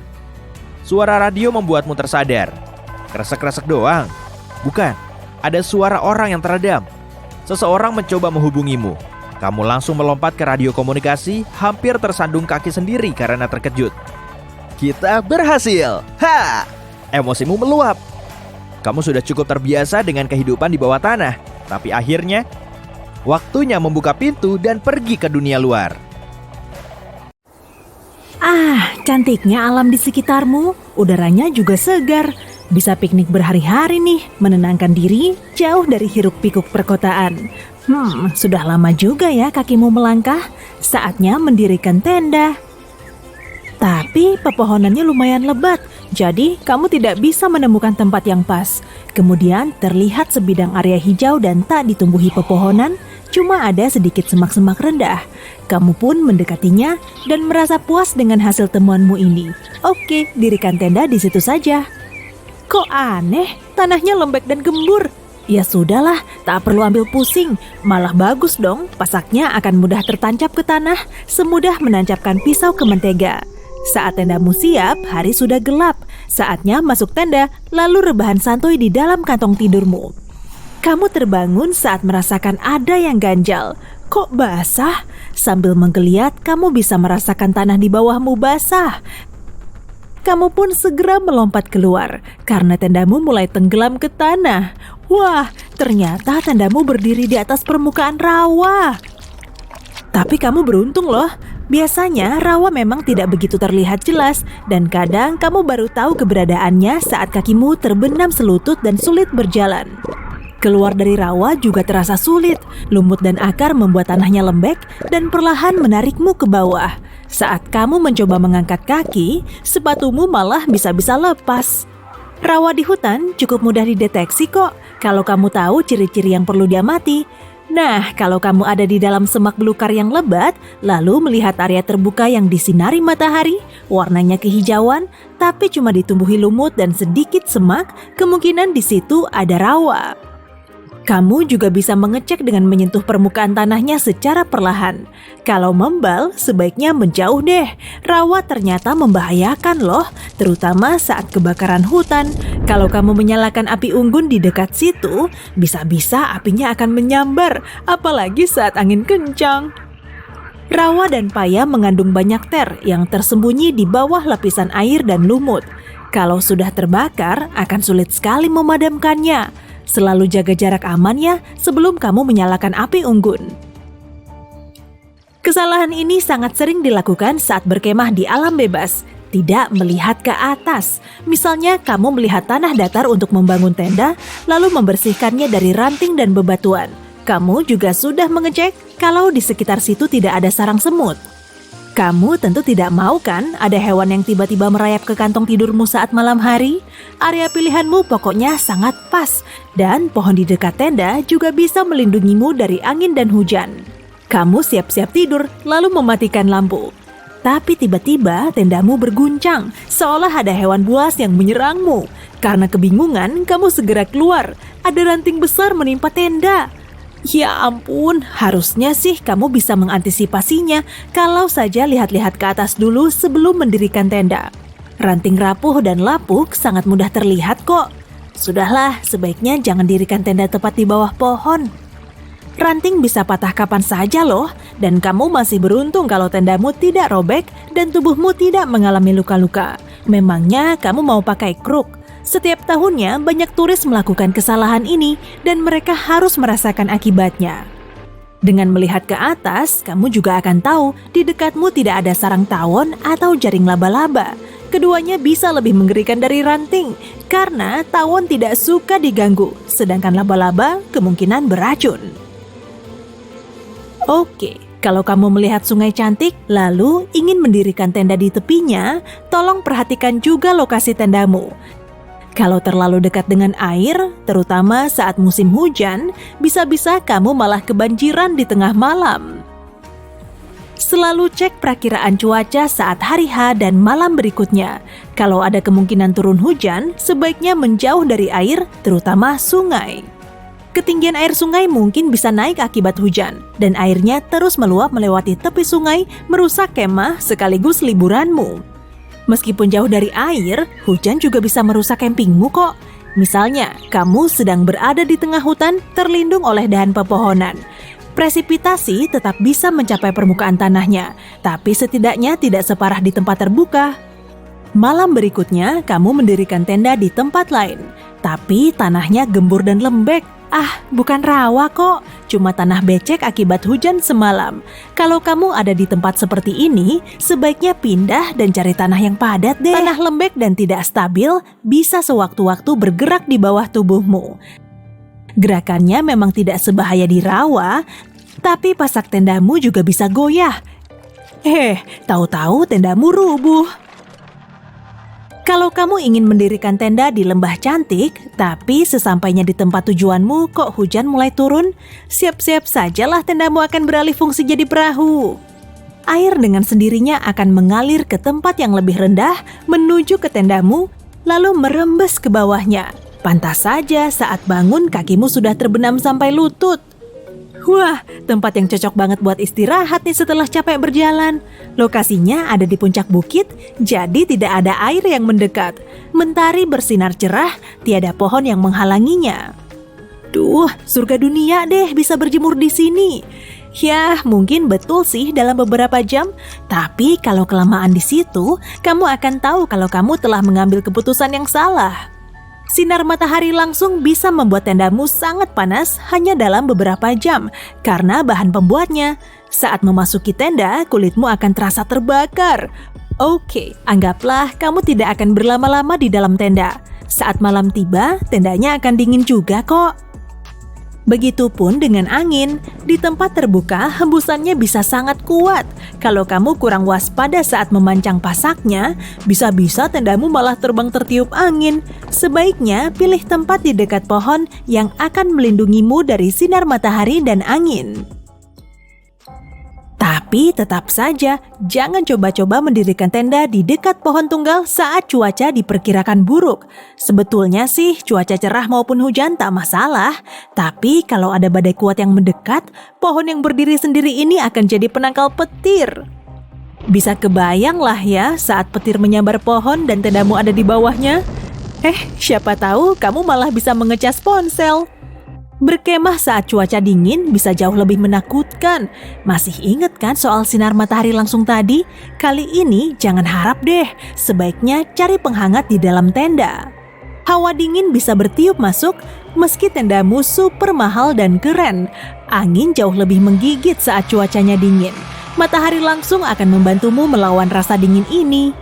Suara radio membuatmu tersadar. Kresek-kresek doang? Bukan, ada suara orang yang teredam. Seseorang mencoba menghubungimu. Kamu langsung melompat ke radio komunikasi, hampir tersandung kaki sendiri karena terkejut. Kita berhasil! Ha! Emosimu meluap. Kamu sudah cukup terbiasa dengan kehidupan di bawah tanah. Tapi akhirnya, waktunya membuka pintu dan pergi ke dunia luar. Cantiknya alam di sekitarmu. Udaranya juga segar. Bisa piknik berhari-hari nih, menenangkan diri jauh dari hiruk-pikuk perkotaan. Sudah lama juga ya kakimu melangkah. Saatnya mendirikan tenda. Tapi pepohonannya lumayan lebat, jadi kamu tidak bisa menemukan tempat yang pas. Kemudian terlihat sebidang area hijau dan tak ditumbuhi pepohonan, cuma ada sedikit semak-semak rendah. Kamu pun mendekatinya dan merasa puas dengan hasil temuanmu ini. Oke, dirikan tenda di situ saja. Kok aneh, tanahnya lembek dan gembur. Ya sudahlah, tak perlu ambil pusing. Malah bagus dong, pasaknya akan mudah tertancap ke tanah, semudah menancapkan pisau ke mentega. Saat tendamu siap, hari sudah gelap. Saatnya masuk tenda, lalu rebahan santuy di dalam kantong tidurmu. Kamu terbangun saat merasakan ada yang ganjal. Kok basah? Sambil menggeliat, kamu bisa merasakan tanah di bawahmu basah. Kamu pun segera melompat keluar, karena tendamu mulai tenggelam ke tanah. Wah, ternyata tendamu berdiri di atas permukaan rawa. Tapi kamu beruntung loh. Biasanya rawa memang tidak begitu terlihat jelas dan kadang kamu baru tahu keberadaannya saat kakimu terbenam selutut dan sulit berjalan. Keluar dari rawa juga terasa sulit. Lumut dan akar membuat tanahnya lembek dan perlahan menarikmu ke bawah. Saat kamu mencoba mengangkat kaki, sepatumu malah bisa-bisa lepas. Rawa di hutan cukup mudah dideteksi kok kalau kamu tahu ciri-ciri yang perlu diamati. Nah, kalau kamu ada di dalam semak belukar yang lebat, lalu melihat area terbuka yang disinari matahari, warnanya kehijauan, tapi cuma ditumbuhi lumut dan sedikit semak, kemungkinan di situ ada rawa. Kamu juga bisa mengecek dengan menyentuh permukaan tanahnya secara perlahan. Kalau membal, sebaiknya menjauh deh. Rawa ternyata membahayakan loh, terutama saat kebakaran hutan. Kalau kamu menyalakan api unggun di dekat situ, bisa-bisa apinya akan menyambar, apalagi saat angin kencang. Rawa dan paya mengandung banyak ter yang tersembunyi di bawah lapisan air dan lumut. Kalau sudah terbakar, akan sulit sekali memadamkannya. Selalu jaga jarak aman ya sebelum kamu menyalakan api unggun. Kesalahan ini sangat sering dilakukan saat berkemah di alam bebas. Tidak melihat ke atas. Misalnya kamu melihat tanah datar untuk membangun tenda, lalu membersihkannya dari ranting dan bebatuan. Kamu juga sudah mengecek kalau di sekitar situ tidak ada sarang semut. Kamu tentu tidak mau kan ada hewan yang tiba-tiba merayap ke kantong tidurmu saat malam hari? Area pilihanmu pokoknya sangat pas, dan pohon di dekat tenda juga bisa melindungimu dari angin dan hujan. Kamu siap-siap tidur, lalu mematikan lampu. Tapi tiba-tiba tendamu berguncang, seolah ada hewan buas yang menyerangmu. Karena kebingungan, kamu segera keluar. Ada ranting besar menimpa tenda. Ya ampun, harusnya sih kamu bisa mengantisipasinya kalau saja lihat-lihat ke atas dulu sebelum mendirikan tenda. Ranting rapuh dan lapuk sangat mudah terlihat kok. Sudahlah, sebaiknya jangan dirikan tenda tepat di bawah pohon. Ranting bisa patah kapan saja loh, dan kamu masih beruntung kalau tendamu tidak robek dan tubuhmu tidak mengalami luka-luka. Memangnya kamu mau pakai kruk? Setiap tahunnya banyak turis melakukan kesalahan ini dan mereka harus merasakan akibatnya. Dengan melihat ke atas, kamu juga akan tahu di dekatmu tidak ada sarang tawon atau jaring laba-laba. Keduanya bisa lebih mengerikan dari ranting, karena tawon tidak suka diganggu, sedangkan laba-laba kemungkinan beracun. Oke, kalau kamu melihat sungai cantik, lalu ingin mendirikan tenda di tepinya, tolong perhatikan juga lokasi tendamu. Kalau terlalu dekat dengan air, terutama saat musim hujan, bisa-bisa kamu malah kebanjiran di tengah malam. Selalu cek perakiraan cuaca saat hari H dan malam berikutnya. Kalau ada kemungkinan turun hujan, sebaiknya menjauh dari air, terutama sungai. Ketinggian air sungai mungkin bisa naik akibat hujan, dan airnya terus meluap melewati tepi sungai, merusak kemah sekaligus liburanmu. Meskipun jauh dari air, hujan juga bisa merusak campingmu kok. Misalnya, kamu sedang berada di tengah hutan terlindung oleh dahan pepohonan. Presipitasi tetap bisa mencapai permukaan tanahnya, tapi setidaknya tidak separah di tempat terbuka. Malam berikutnya, kamu mendirikan tenda di tempat lain, tapi tanahnya gembur dan lembek. Bukan rawa kok, cuma tanah becek akibat hujan semalam. Kalau kamu ada di tempat seperti ini, sebaiknya pindah dan cari tanah yang padat deh. Tanah lembek dan tidak stabil bisa sewaktu-waktu bergerak di bawah tubuhmu. Gerakannya memang tidak sebahaya di rawa, tapi pasak tendamu juga bisa goyah. Tahu-tahu tendamu rubuh. Kalau kamu ingin mendirikan tenda di lembah cantik, tapi sesampainya di tempat tujuanmu kok hujan mulai turun, siap-siap sajalah tendamu akan beralih fungsi jadi perahu. Air dengan sendirinya akan mengalir ke tempat yang lebih rendah menuju ke tendamu, lalu merembes ke bawahnya. Pantas saja saat bangun kakimu sudah terbenam sampai lutut. Wah, tempat yang cocok banget buat istirahat nih setelah capek berjalan. Lokasinya ada di puncak bukit, jadi tidak ada air yang mendekat. Mentari bersinar cerah, tiada pohon yang menghalanginya. Duh, surga dunia deh bisa berjemur di sini. Ya, mungkin betul sih dalam beberapa jam, tapi kalau kelamaan di situ, kamu akan tahu kalau kamu telah mengambil keputusan yang salah. Sinar matahari langsung bisa membuat tendamu sangat panas hanya dalam beberapa jam karena bahan pembuatnya. Saat memasuki tenda, kulitmu akan terasa terbakar. Oke, anggaplah kamu tidak akan berlama-lama di dalam tenda. Saat malam tiba, tendanya akan dingin juga kok. Begitupun dengan angin, di tempat terbuka hembusannya bisa sangat kuat. Kalau kamu kurang waspada saat memancang pasaknya, bisa-bisa tendamu malah terbang tertiup angin. Sebaiknya pilih tempat di dekat pohon yang akan melindungimu dari sinar matahari dan angin. Tapi tetap saja, jangan coba-coba mendirikan tenda di dekat pohon tunggal saat cuaca diperkirakan buruk. Sebetulnya sih cuaca cerah maupun hujan tak masalah, tapi kalau ada badai kuat yang mendekat, pohon yang berdiri sendiri ini akan jadi penangkal petir. Bisa kebayang lah ya saat petir menyambar pohon dan tendamu ada di bawahnya. Siapa tahu kamu malah bisa mengecas ponsel. Berkemah saat cuaca dingin bisa jauh lebih menakutkan. Masih ingat kan soal sinar matahari langsung tadi? Kali ini jangan harap deh, sebaiknya cari penghangat di dalam tenda. Hawa dingin bisa bertiup masuk meski tendamu super mahal dan keren. Angin jauh lebih menggigit saat cuacanya dingin. Matahari langsung akan membantumu melawan rasa dingin ini.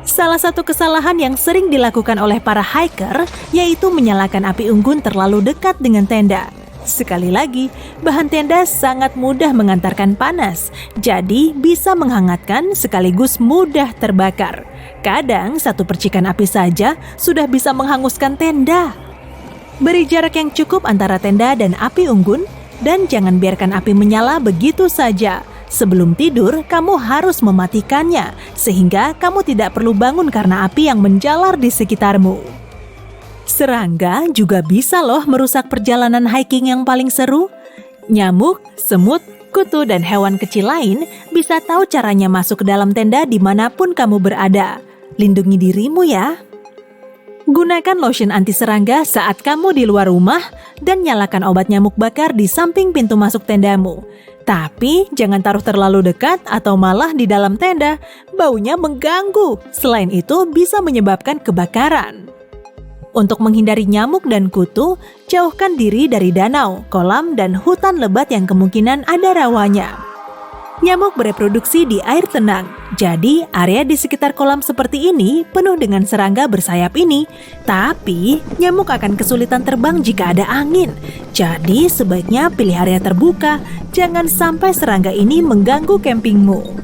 Salah satu kesalahan yang sering dilakukan oleh para hiker yaitu menyalakan api unggun terlalu dekat dengan tenda. Sekali lagi, bahan tenda sangat mudah mengantarkan panas, jadi bisa menghangatkan sekaligus mudah terbakar. Kadang satu percikan api saja sudah bisa menghanguskan tenda. Beri jarak yang cukup antara tenda dan api unggun dan jangan biarkan api menyala begitu saja. Sebelum tidur, kamu harus mematikannya, sehingga kamu tidak perlu bangun karena api yang menjalar di sekitarmu. Serangga juga bisa loh merusak perjalanan hiking yang paling seru. Nyamuk, semut, kutu, dan hewan kecil lain bisa tahu caranya masuk ke dalam tenda dimanapun kamu berada. Lindungi dirimu ya. Gunakan lotion anti serangga saat kamu di luar rumah dan nyalakan obat nyamuk bakar di samping pintu masuk tendamu. Tapi jangan taruh terlalu dekat atau malah di dalam tenda, baunya mengganggu. Selain itu bisa menyebabkan kebakaran. Untuk menghindari nyamuk dan kutu, jauhkan diri dari danau, kolam, dan hutan lebat yang kemungkinan ada rawanya. Nyamuk bereproduksi di air tenang, jadi area di sekitar kolam seperti ini penuh dengan serangga bersayap ini. Tapi, nyamuk akan kesulitan terbang jika ada angin. Jadi, sebaiknya pilih area terbuka, jangan sampai serangga ini mengganggu campingmu.